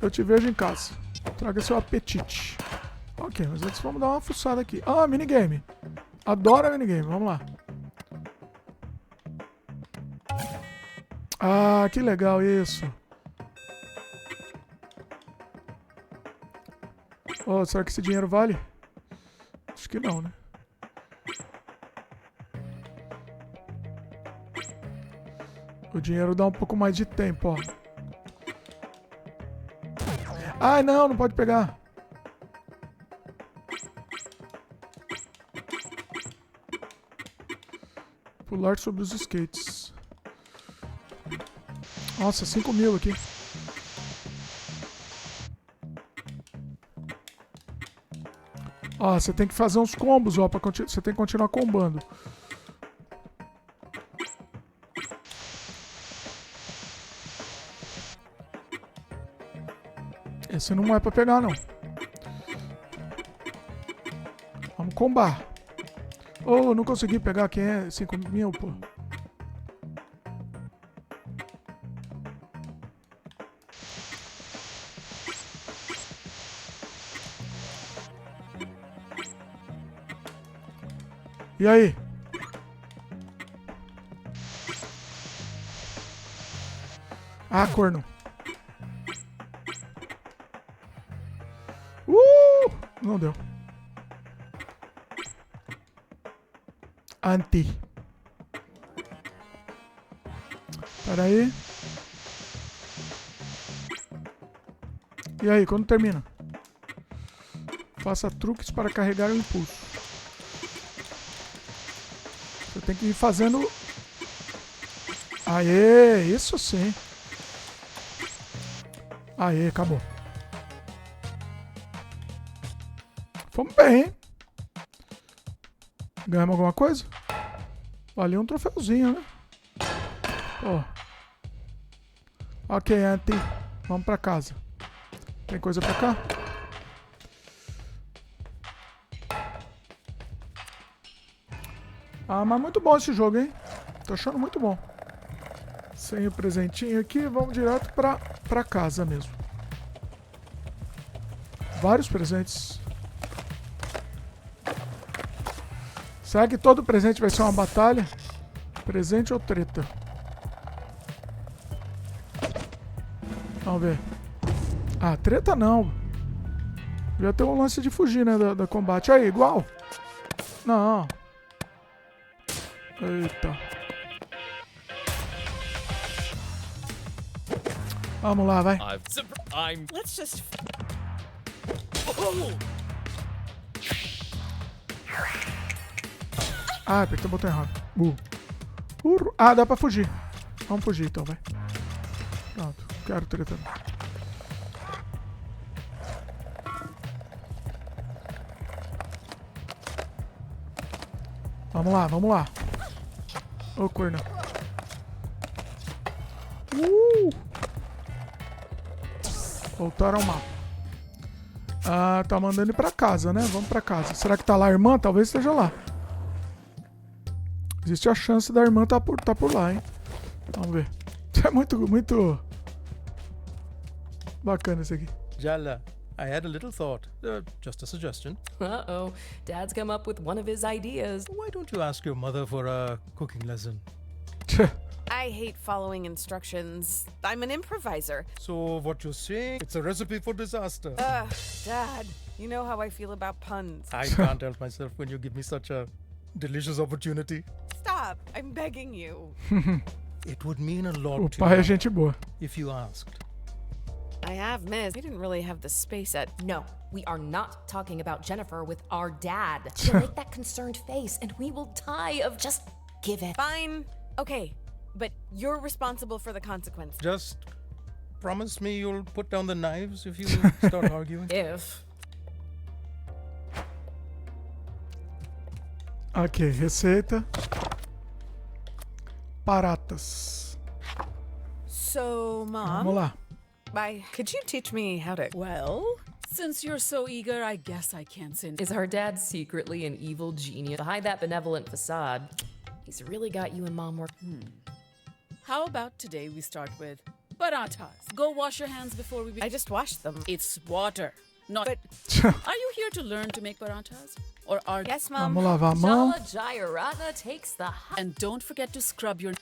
Eu te vejo em casa. Traga seu apetite. Ok, mas antes vamos dar uma fuçada aqui. Ah, minigame. Adoro minigame. Vamos lá. Ah, que legal isso. Oh, será que esse dinheiro vale? Acho que não, né? O dinheiro dá um pouco mais de tempo, ó. Ai, não, não pode pegar. Pular sobre os skates. Nossa, 5.000 aqui. Ó, você tem que fazer uns combos, ó, você tem que continuar combando. Esse não é pra pegar, não. Vamos combar. Oh, não consegui pegar. Quem é 5.000, pô? E aí? Ah, corno. Não deu. Anti. Pera aí. E aí, quando termina? Faça truques para carregar o impulso. Você tem que ir fazendo... Aê, isso sim. Aê, acabou. Fomos bem, hein? Ganhamos alguma coisa? Valeu um troféuzinho, né? Ó. Ok, Auntie. Vamos pra casa. Tem coisa pra cá? Ah, mas muito bom esse jogo, hein? Tô achando muito bom. Sem o presentinho aqui, vamos direto pra casa mesmo. Vários presentes. Será que todo presente vai ser uma batalha? Presente ou treta? Vamos ver. Ah, treta não. Já tem um lance de fugir, né, da combate. Aí, igual. Não. Eita. Vamos lá, vai. Let's just. Ah, apertei o botão errado. Ah, dá pra fugir. Vamos fugir então, vai. Pronto, quero treta. Vamos lá, vamos lá. Ô, corno. Voltaram ao mapa. Ah, tá mandando ir pra casa, né? Vamos pra casa. Será que tá lá a irmã? Talvez esteja lá. Existe a chance da irmã tá por lá, hein? Vamos ver. É muito bacana isso aqui. Jala, I had a little thought. Just a suggestion. Uh-oh. Dad's come up with one of his ideas. Why don't you ask your mother for a cooking lesson? I hate following instructions. I'm an improviser. So what you're saying, it's a recipe for disaster. Dad, you know how I feel about puns. I can't help myself when you give me such a delicious opportunity. Stop, I'm begging you. It would mean a lot O to pai é you gente boa. if you asked. I have missed. We didn't really have the space at... No, we are not talking about Jennifer with our dad. She'll make that concerned face and we will die of just give it. Fine. Okay, but you're responsible for the consequence. Just promise me you'll put down the knives if you start arguing. If. Ok, receita. Paratas. So, Mom... Vamos lá. Could you teach me how to... Well, since you're so eager, I guess I can't say... Is our dad secretly an evil genius? Behind that benevolent facade, he's really got you and Mom working. How about today we start with paratas? Go wash your hands before we... I just washed them. It's water, not... But... Are you here to learn to make paratas? Or are... Yes, Mom. Vamos lavar a mão. Jala takes the... And don't forget to scrub your...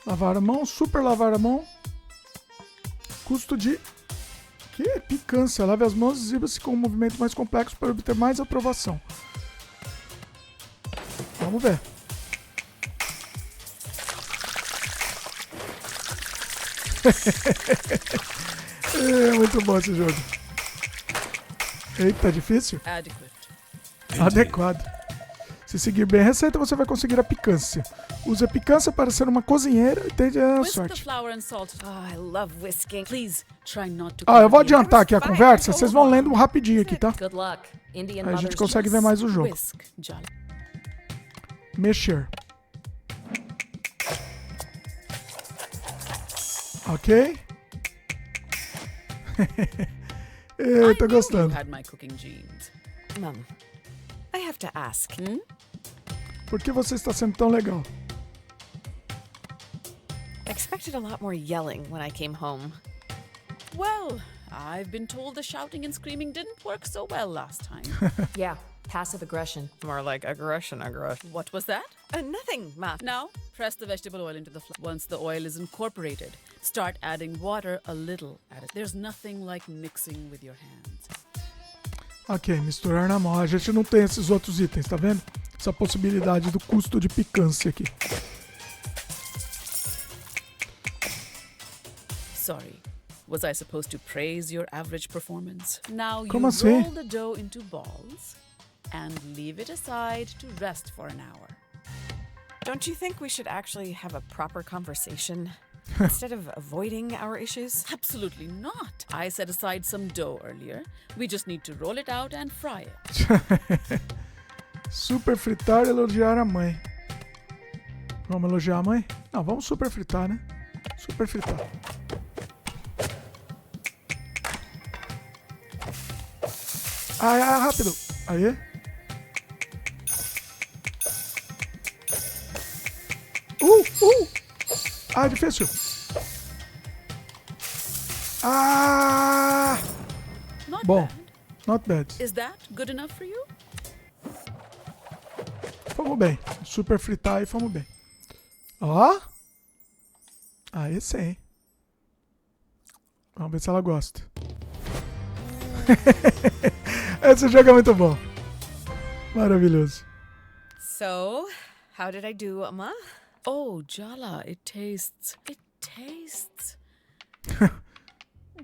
Lavar a mão, super lavar a mão. Custo de... Que? Picância. Lave as mãos e exiba-se com um movimento mais complexo para obter mais aprovação. Vamos ver. É muito bom esse jogo. Eita, difícil? Adequado. Se seguir bem a receita, você vai conseguir a picância. Use a picância para ser uma cozinheira e tenha a sorte. I love whisking. Please try not to... Eu vou adiantar aqui a conversa, vocês vão lendo rapidinho aqui, tá? Good luck. Indian Aí a gente mothers consegue ver mais o jogo. Whisk, Jala. Mexer. Ok. Eu tô gostando. You had my cooking genes. Mom, I have to ask. Por que você está sendo tão legal? I expected a lot more yelling when I came home. Well, I've been told the shouting and screaming didn't work so well last time. Yeah, passive aggression. More like aggression. What was that? Nothing, Ma. Now, press the vegetable oil into the flour. Once the oil is incorporated, start adding water a little at it. There's nothing like mixing with your hands. Ok, misturar na mão. A gente não tem esses outros itens, tá vendo? Essa possibilidade do custo de picância aqui. Sorry. Was I supposed to praise your average performance? Now you Como assim? roll the dough into balls and leave it aside to rest for an hour. Don't you think we should actually have a proper conversation instead of avoiding our issues? Absolutely not. I set aside some dough earlier. We just need to roll it out and fry it. Super fritar e elogiar a mãe. Vamos elogiar a mãe? Não, vamos super fritar, né? Super fritar. Rápido. Aí. Difícil. Bom. Not bad. Is that good enough for you? Fomos bem. Super fritar e fomos bem. Ó. Aí sim. Vamos ver se ela gosta. Esse jogo é muito bom. Maravilhoso. So, how did I do, Amma? Oh, Jala, it tastes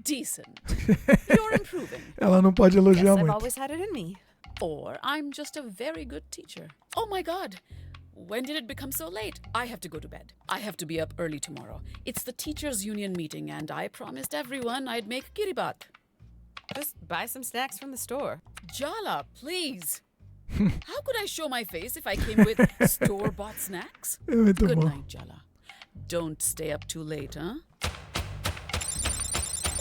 decent. You're improving. Ela não pode elogiar Guess I've muito. always had it in me. Or I'm just a very good teacher. Oh my god. When did it become so late? I have to go to bed. I have to be up early tomorrow. It's the teachers' union meeting and I promised everyone I'd make kiribat. Just buy some snacks from the store. Jala, please. How could I show my face if I came with store-bought snacks? É muito Good bom. night, Jala. Don't stay up too late, huh?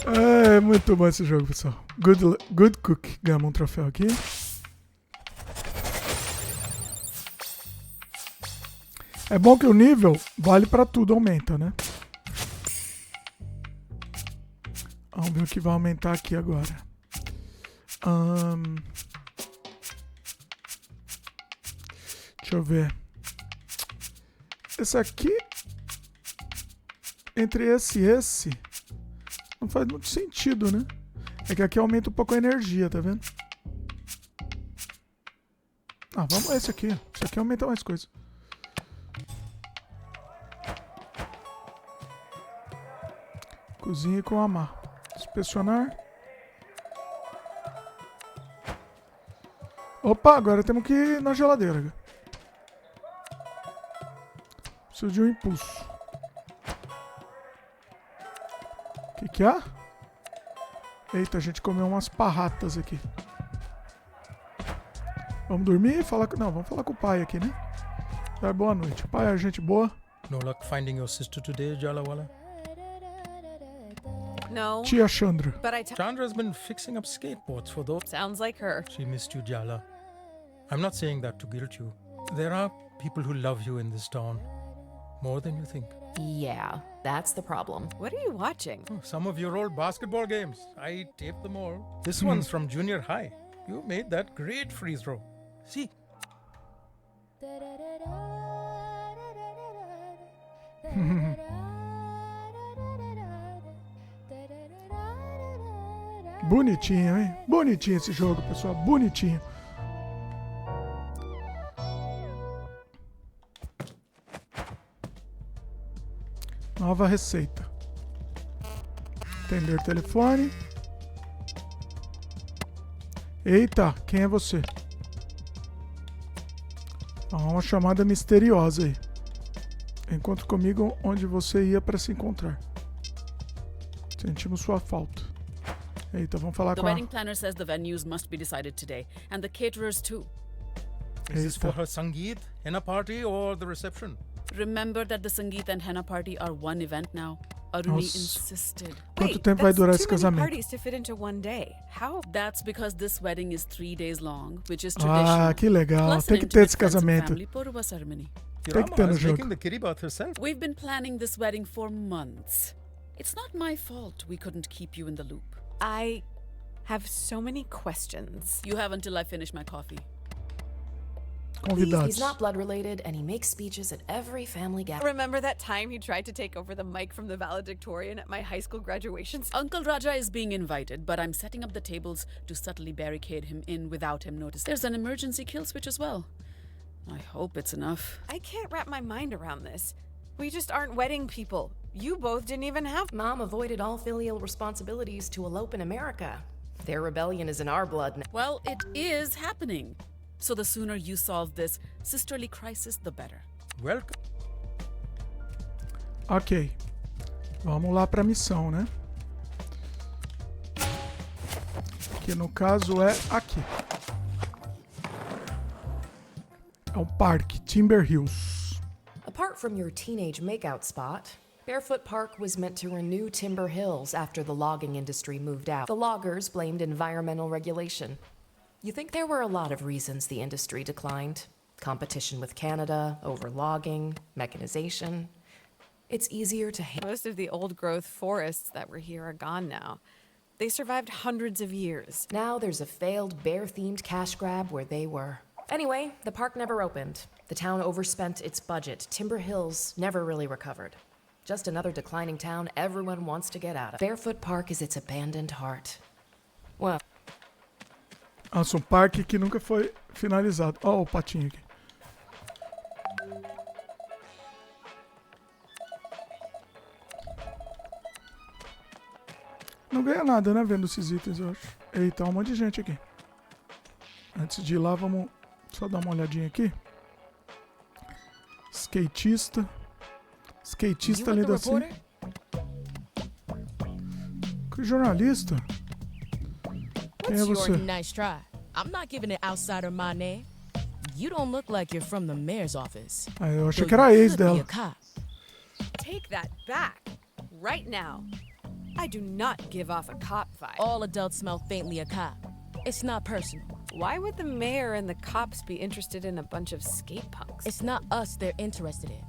É muito bom esse jogo, pessoal. Good Cook. Ganhamos um troféu aqui. É bom que o nível vale pra tudo, aumenta, né? Vamos ver o que vai aumentar aqui agora. Deixa eu ver. Esse aqui, entre esse e esse, não faz muito sentido, né? É que aqui aumenta um pouco a energia, tá vendo? Ah, vamos esse aqui. Esse aqui aumenta mais coisa. Cozinhe com amar. Inspecionar. Opa, agora temos que ir na geladeira. Preciso de um impulso. O que é? Eita, a gente comeu umas parratas aqui. Vamos dormir e falar com... Não, vamos falar com o pai aqui, né? Dar boa noite. O pai é gente boa. No luck finding your sister today, Jala Wala? No. Tia Chandra. But Chandra's been fixing up skateboards for those. Sounds like her. She missed you, Jala. I'm not saying that to guilt you. There are people who love you in this town. More than you think. Yeah, that's the problem. What are you watching? Some of your old basketball games. I taped them all. This one's from junior high. You made that great free throw. See? Bonitinho, hein? Bonitinho esse jogo, pessoal. Bonitinho. Nova receita. Atender telefone. Eita, quem é você? Uma chamada misteriosa aí. Encontre comigo onde você ia para se encontrar. Sentimos sua falta. Eita, vamos falar The com a... wedding planner says the venues must be decided today, and the caterers too. Is this for her Sangeet, henna party, or the reception? Remember that the Sangeet and henna party are one event now. Aruni insisted. Quanto tempo vai durar esse Too many casamento? parties to fit into one day. How? That's because this wedding is 3 days long, which is traditional. Ah, que legal. Plus Tem an que ter esse intimate friends and casamento. family Poruba ceremony. Tem que ter Your no is jogo. making the kiribath herself. We've been planning this wedding for months. It's not my fault we couldn't keep you in the loop. I have so many questions. You have until I finish my coffee. Convidados. He's not blood related, and he makes speeches at every family gathering. Remember that time he tried to take over the mic from the valedictorian at my high school graduation? Uncle Raja is being invited, but I'm setting up the tables to subtly barricade him in without him noticing. There's an emergency kill switch as well. I hope it's enough. I can't wrap my mind around this. We just aren't wedding people. You both didn't even have... Mom avoided all filial responsibilities to elope in America. Their rebellion is in our blood now. Well, it is happening. So the sooner you solve this sisterly crisis, the better. Welcome. Ok. Vamos lá pra missão, né? Que no caso é aqui. É o parque, Timber Hills. Apart from your teenage makeout spot, Barefoot Park was meant to renew Timber Hills after the logging industry moved out. The loggers blamed environmental regulation. You think there were a lot of reasons the industry declined? Competition with Canada, over logging, mechanization. It's easier to hate. Most of the old growth forests that were here are gone now. They survived hundreds of years. Now there's a failed bear-themed cash grab where they were. Anyway, the park never opened. The town overspent its budget. Timber Hills never really recovered. Just another declining town everyone wants to get out of. Barefoot Park is its abandoned heart. Well... Nossa, um parque que nunca foi finalizado. Ó, o patinho aqui. Não ganha nada, né, vendo esses itens, eu acho. Eita, um monte de gente aqui. Antes de ir lá, vamos só dar uma olhadinha aqui. Skatista. Skatista ali da assim. Que jornalista? Quem é você? Nice try. I'm not giving an outsider my name. You don't look like you're from the mayor's office. Ah, eu achei que era a ex dela. Take that back. Right now. I do not give off a cop vibe. All adults smell faintly a cop. It's not personal. Why would the mayor and the cops be interested in a bunch of skate punks? It's not us they're interested in.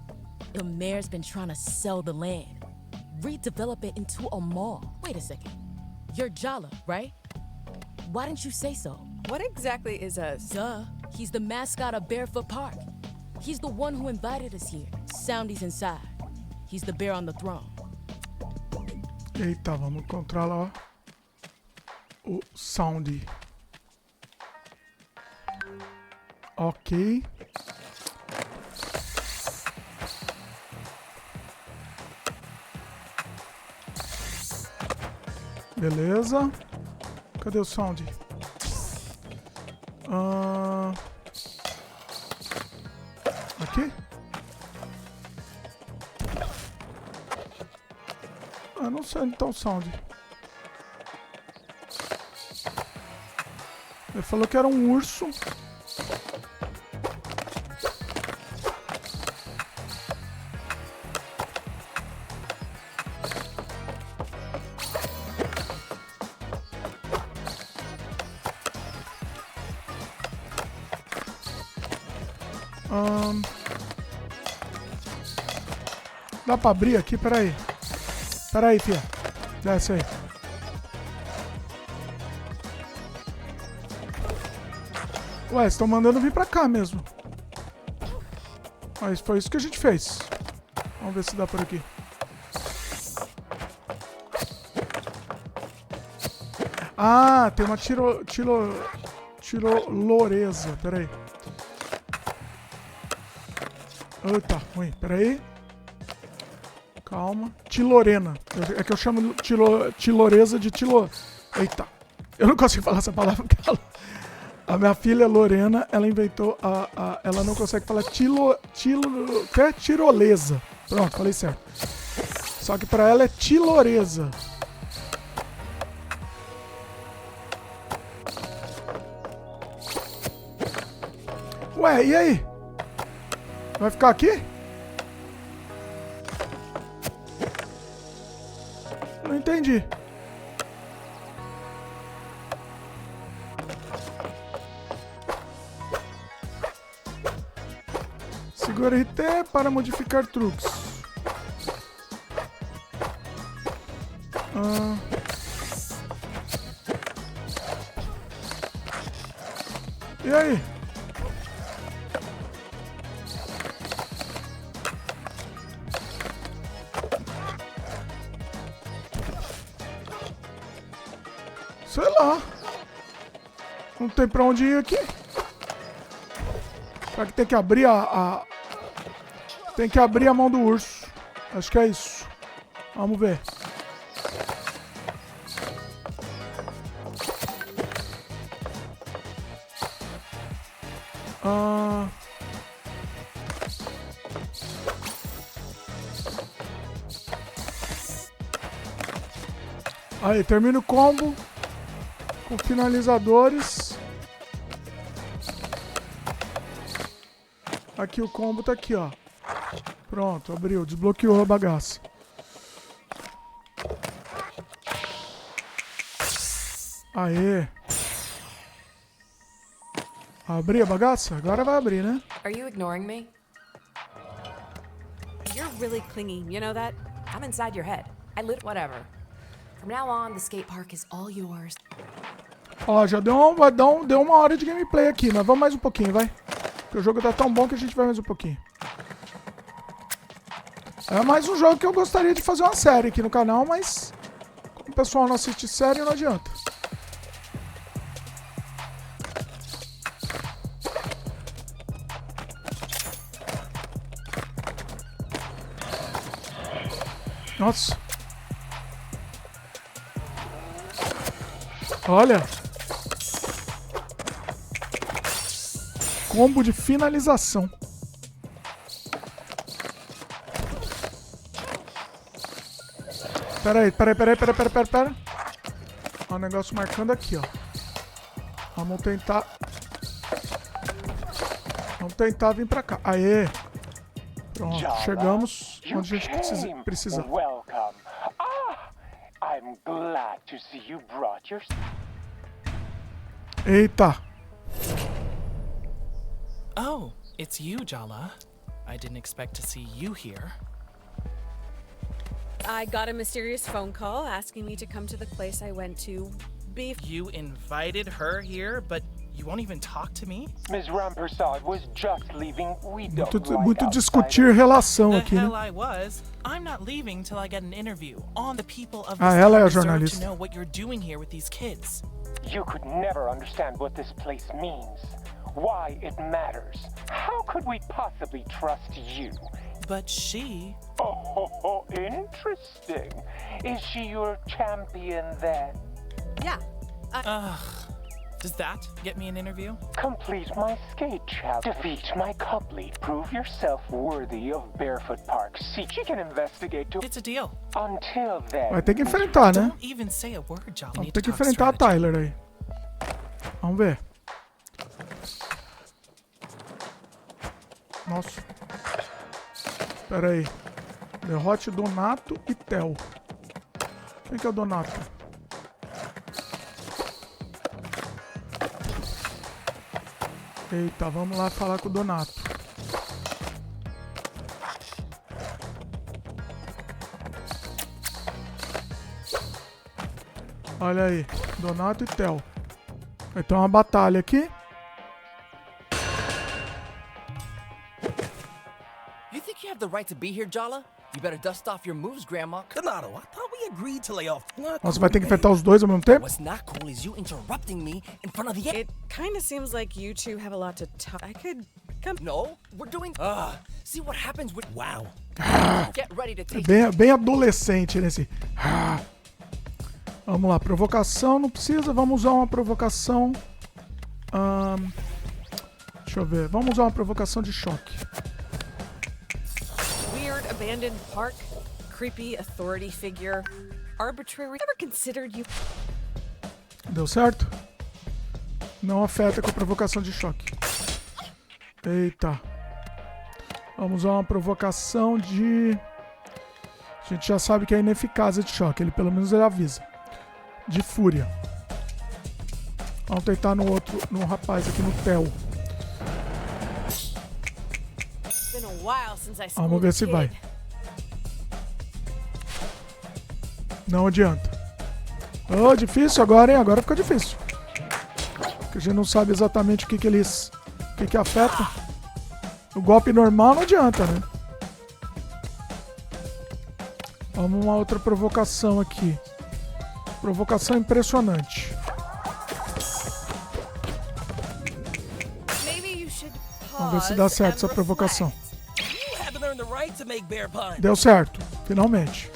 The mayor's been trying to sell the land. Redevelop it into a mall. Wait a second. You're Jala, right? Why didn't you say so? What exactly is a... Duh. He's the mascot of Barefoot Park. He's the one who invited us here. Soundy's inside. He's the bear on the throne. Eita, vamos encontrar lá, ó, o Soundy. Ok. Beleza. Cadê o Soundy? Aqui? Ah, não sei onde tá o Sound. Ele falou que era um urso. Dá pra abrir aqui? Peraí. Peraí, filha. Desce aí. Ué, estão mandando vir pra cá mesmo. Mas foi isso que a gente fez. Vamos ver se dá por aqui. Ah, tem uma tiroloreza. Peraí. Eita, ruim. Peraí. Calma. Tilorena. É que eu chamo tiloreza de tilo... Eita. Eu não consigo falar essa palavra porque a minha filha Lorena, ela inventou ela não consegue falar tirolesa. Pronto, falei certo. Só que pra ela é tiloreza. Ué, e aí? Vai ficar aqui? Não entendi. Segura RT para modificar truques. E aí? Sei lá. Não tem pra onde ir aqui. Será que tem que abrir tem que abrir a mão do urso. Acho que é isso. Vamos ver. Aí, termina o combo com finalizadores. Aqui o combo tá aqui, ó. Pronto, abriu, desbloqueou a bagaça. Aê. Abri a bagaça? Agora vai abrir, né? Are you ignoring me? You're really clingy, you know that? I'm inside your head. Whatever. From now on, the skate park is all yours. Ó, já deu uma hora de gameplay aqui, mas vamos mais um pouquinho, vai. Porque o jogo tá tão bom que a gente vai mais um pouquinho. É mais um jogo que eu gostaria de fazer uma série aqui no canal, mas como o pessoal não assiste série, não adianta. Nossa. Olha. Combo de finalização. Pera aí. Ó, o negócio marcando aqui, ó. Vamos tentar vir pra cá. Aê. Pronto, chegamos onde a gente precisa. Welcome. I'm glad to see you brought your... Eita. Oh, it's you, Jala. I didn't expect to see you here. I got a mysterious phone call asking me to come to the place I went to. You invited her here, but you won't even talk to me? Ms. Rampersad was just leaving. We don't muito discutir relação the aqui, né? hell I was. I'm not leaving till I get an interview on the people of this ela é a town deserve jornalista. to know what you're doing here with these kids. You could never understand what this place means. Why it matters. How could we possibly trust you? But she... Oh, interesting. Is she your champion then? Yeah. Does that get me an interview? Complete my skate challenge. Defeat my couplete. Prove yourself worthy of Barefoot Park. See, she can investigate to... It's a deal. Until then... Vai ter que enfrentar, né? Don't even say a word, Jala. Vamos ter que enfrentar a Tyler aí. Vamos ver. Nossa. Pera aí. Derrote Donato e Tel. Quem que é o Donato? Eita, vamos lá falar com o Donato. Olha aí, Donato e Tel. Vai ter uma batalha aqui. You think you have the right to be here, Jala? You better dust off your moves, Grandma. Donato, I thought we agreed to lay off. Nossa, vai ter que enfrentar os dois ao mesmo tempo? What's not cool is you interrupting me in front of the... It kind of seems like you two have a lot to talk. I could come... No, we're doing... see what happens with... Wow. Get ready to take... Bem adolescente nesse... Vamos lá, provocação não precisa, vamos usar uma provocação... Deixa eu ver, vamos usar uma provocação de choque. Weird abandoned park, creepy authority figure, arbitrary... Never considered you... Deu certo? Não afeta com a provocação de choque. Eita. Vamos usar uma provocação de... A gente já sabe que é ineficaz de choque, ele pelo menos ele avisa. De fúria. Vamos tentar no outro, no rapaz aqui, no Tel. Vamos ver se vai. Não adianta. Oh, difícil agora, hein? Agora fica difícil. Porque a gente não sabe exatamente o que eles... O que afeta. O golpe normal não adianta, né? Vamos uma outra provocação aqui. Provocação impressionante. Vamos ver se dá certo essa provocação. Deu certo, finalmente.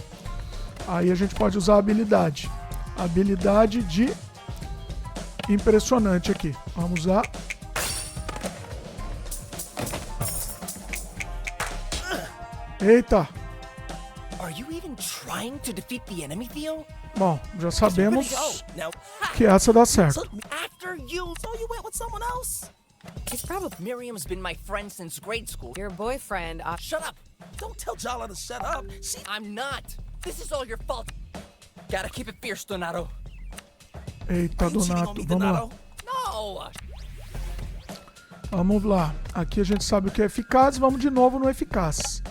Aí a gente pode usar a habilidade. Habilidade de impressionante aqui. Vamos usar. Eita. Bom, já sabemos que essa dá certo. It's probably Miriam's been my friend since grade school. Your boyfriend. Shut up! Don't tell Jala to shut up. See, I'm not. This is all your fault. Gotta keep it fierce, Donato. Eita, Donato, vamos lá. No. Vamos lá. Aqui a gente sabe o que é eficaz. Vamos de novo no eficaz.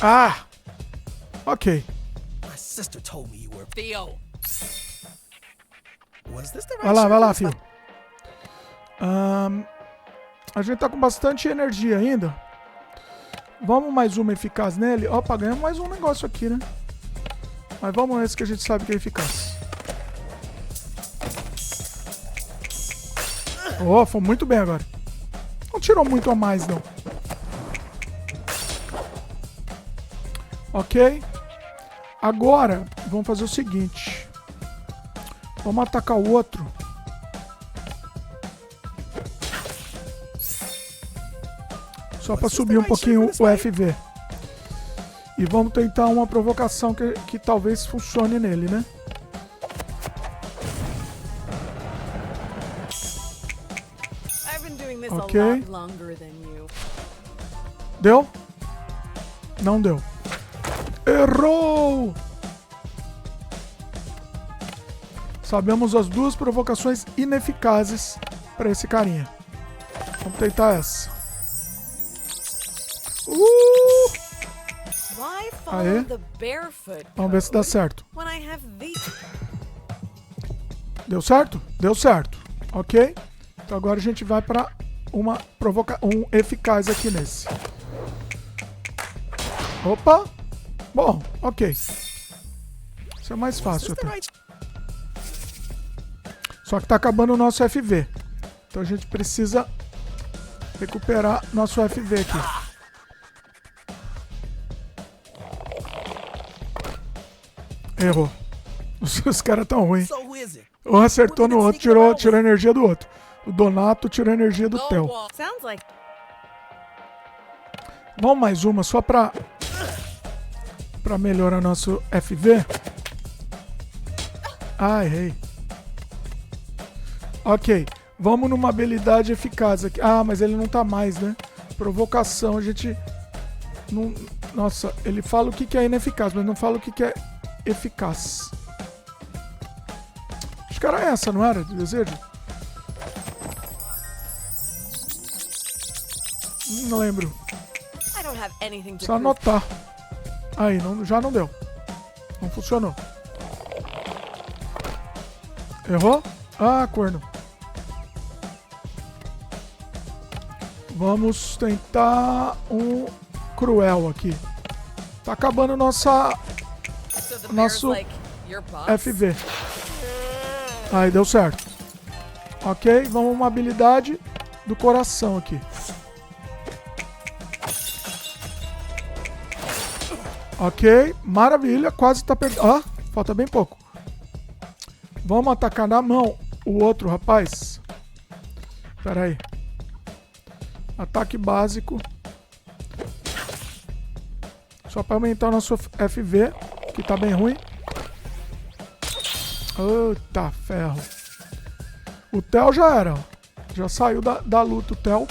Ah! Ok. My sister told me you were Theo. Was this the right Vai lá, shirt? filho. A gente tá com bastante energia ainda. Vamos mais uma eficaz nele. Opa, ganhamos mais um negócio aqui, né? Mas vamos nesse que a gente sabe que é eficaz. Oh, foi muito bem agora. Não tirou muito a mais, não. Ok. Agora, vamos fazer o seguinte. Vamos atacar o outro. Só para subir um pouquinho o FV. E vamos tentar uma provocação que talvez funcione nele, né? Ok. Deu? Não deu. Errou! Sabemos as duas provocações ineficazes para esse carinha. Vamos tentar essa. Aê. Vamos ver se dá certo. Deu certo? Deu certo. Ok? Então agora a gente vai para um eficaz aqui nesse. Opa! Bom, ok. Isso é mais fácil até. Só que tá acabando o nosso FV. Então a gente precisa recuperar nosso FV aqui. Errou. Os caras tão ruins. Um acertou no outro, tirou a energia do outro. O Donato tirou a energia do Theo. Vamos mais uma só pra melhorar nosso FV. Ah, errei. Ok. Vamos numa habilidade eficaz aqui. Ah, mas ele não tá mais, né? Provocação, a gente... Não... Nossa, ele fala o que é ineficaz, mas não fala o que é eficaz. Acho que era essa, não era? De desejo? Não lembro. Só anotar. Aí, já não deu. Não funcionou. Errou? Ah, corno. Vamos tentar um cruel aqui. Tá acabando nosso FV. Aí, deu certo. Ok, vamos uma habilidade do coração aqui. Ok, maravilha, quase tá perdendo. Ah, falta bem pouco. Vamos atacar na mão o outro rapaz. Pera aí. Ataque básico. Só para aumentar o nosso FV, que tá bem ruim. Eita ferro. O Theo já era. Já saiu da luta o Theo.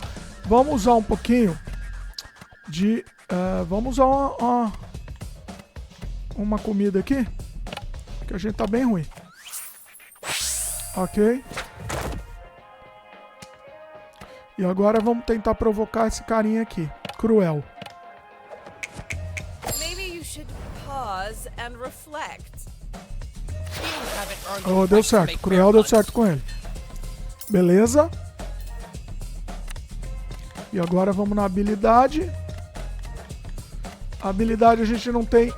Vamos usar um pouquinho de... vamos usar uma comida aqui. Que a gente tá bem ruim. Ok. E agora vamos tentar provocar esse carinha aqui. Cruel. Oh, deu certo. Cruel deu certo com ele. Beleza. E agora vamos na habilidade. A habilidade a gente não tem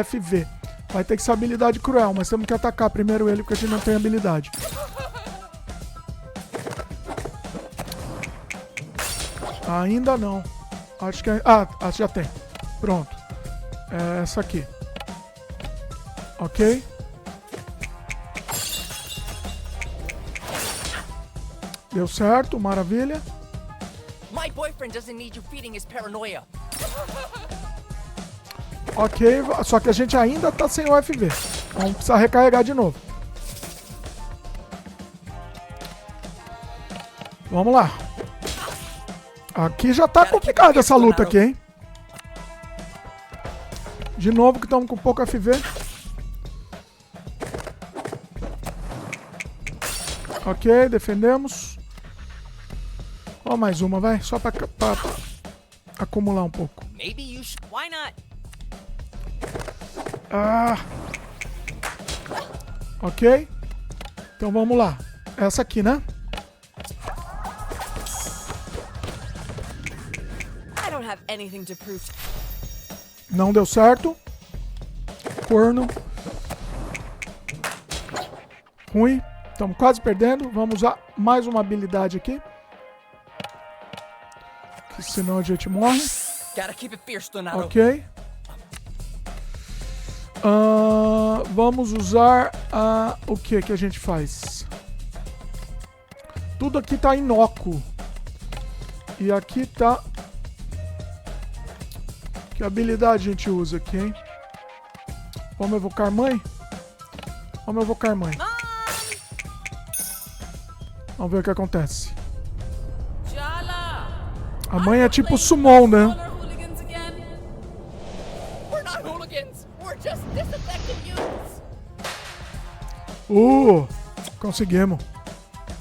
FV. Vai ter que ser habilidade cruel, mas temos que atacar primeiro ele porque a gente não tem habilidade. Ainda não. Acho que... já tem. Pronto. É essa aqui. Ok. Deu certo, maravilha. My boyfriend doesn't need you feeding his paranoia. Ok, só que a gente ainda tá sem o FV. Vamos precisar recarregar de novo. Vamos lá. Aqui já tá complicada essa luta aqui, hein? De novo que estamos com pouco FV. Ok, defendemos. Ó, mais uma, vai. Só pra acumular um pouco. Ah. Ok. Então vamos lá. Essa aqui, né? I don't have anything to prove. Não deu certo. Corno. Ruim. Estamos quase perdendo. Vamos usar mais uma habilidade aqui. Que senão a gente morre. Gotta keep it fierce, Donato. Ok. Vamos usar o que a gente faz? Tudo aqui tá inócuo. E aqui tá... Que habilidade a gente usa aqui, hein? Vamos evocar mãe? Vamos evocar mãe. Vamos ver o que acontece. A mãe é tipo summon, né? We're not hooligans. We're just disaffected youths. Conseguimos.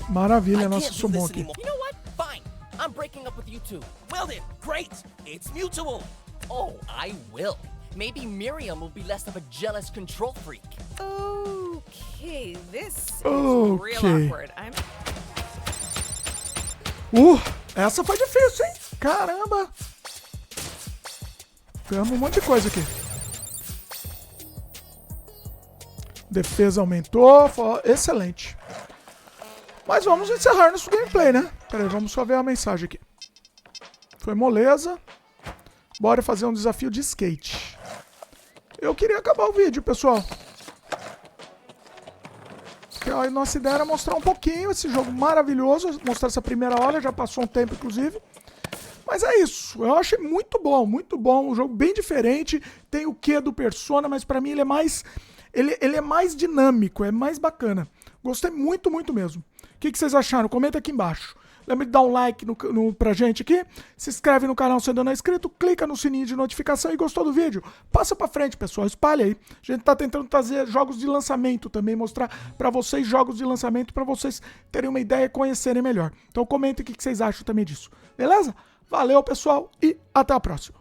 Maravilha, nossa summon aqui. You know what? Fine. I'm breaking up with you two. Well then, great. It's mutual. Oh, I will. Maybe Miriam will be less of a jealous control freak. Okay, this is Okay. real awkward. Essa foi difícil, hein? Caramba! Ganhamos um monte de coisa aqui. Defesa aumentou, foi excelente. Mas vamos encerrar nosso gameplay, né? Pera aí, vamos só ver a mensagem aqui. Foi moleza. Bora fazer um desafio de skate. Eu queria acabar o vídeo, pessoal. Porque a nossa ideia era mostrar um pouquinho esse jogo maravilhoso. Mostrar essa primeira hora, já passou um tempo, inclusive. Mas é isso, eu achei muito bom, um jogo bem diferente, tem o quê do Persona, mas pra mim ele é mais, ele é mais dinâmico, é mais bacana. Gostei muito, muito mesmo. O que vocês acharam? Comenta aqui embaixo. Lembra de dar um like pra gente aqui, se inscreve no canal se ainda não é inscrito, clica no sininho de notificação e gostou do vídeo? Passa pra frente, pessoal, espalha aí. A gente tá tentando trazer jogos de lançamento também, mostrar pra vocês jogos de lançamento pra vocês terem uma ideia e conhecerem melhor. Então comentem o que vocês acham também disso, beleza? Valeu, pessoal, e até a próxima.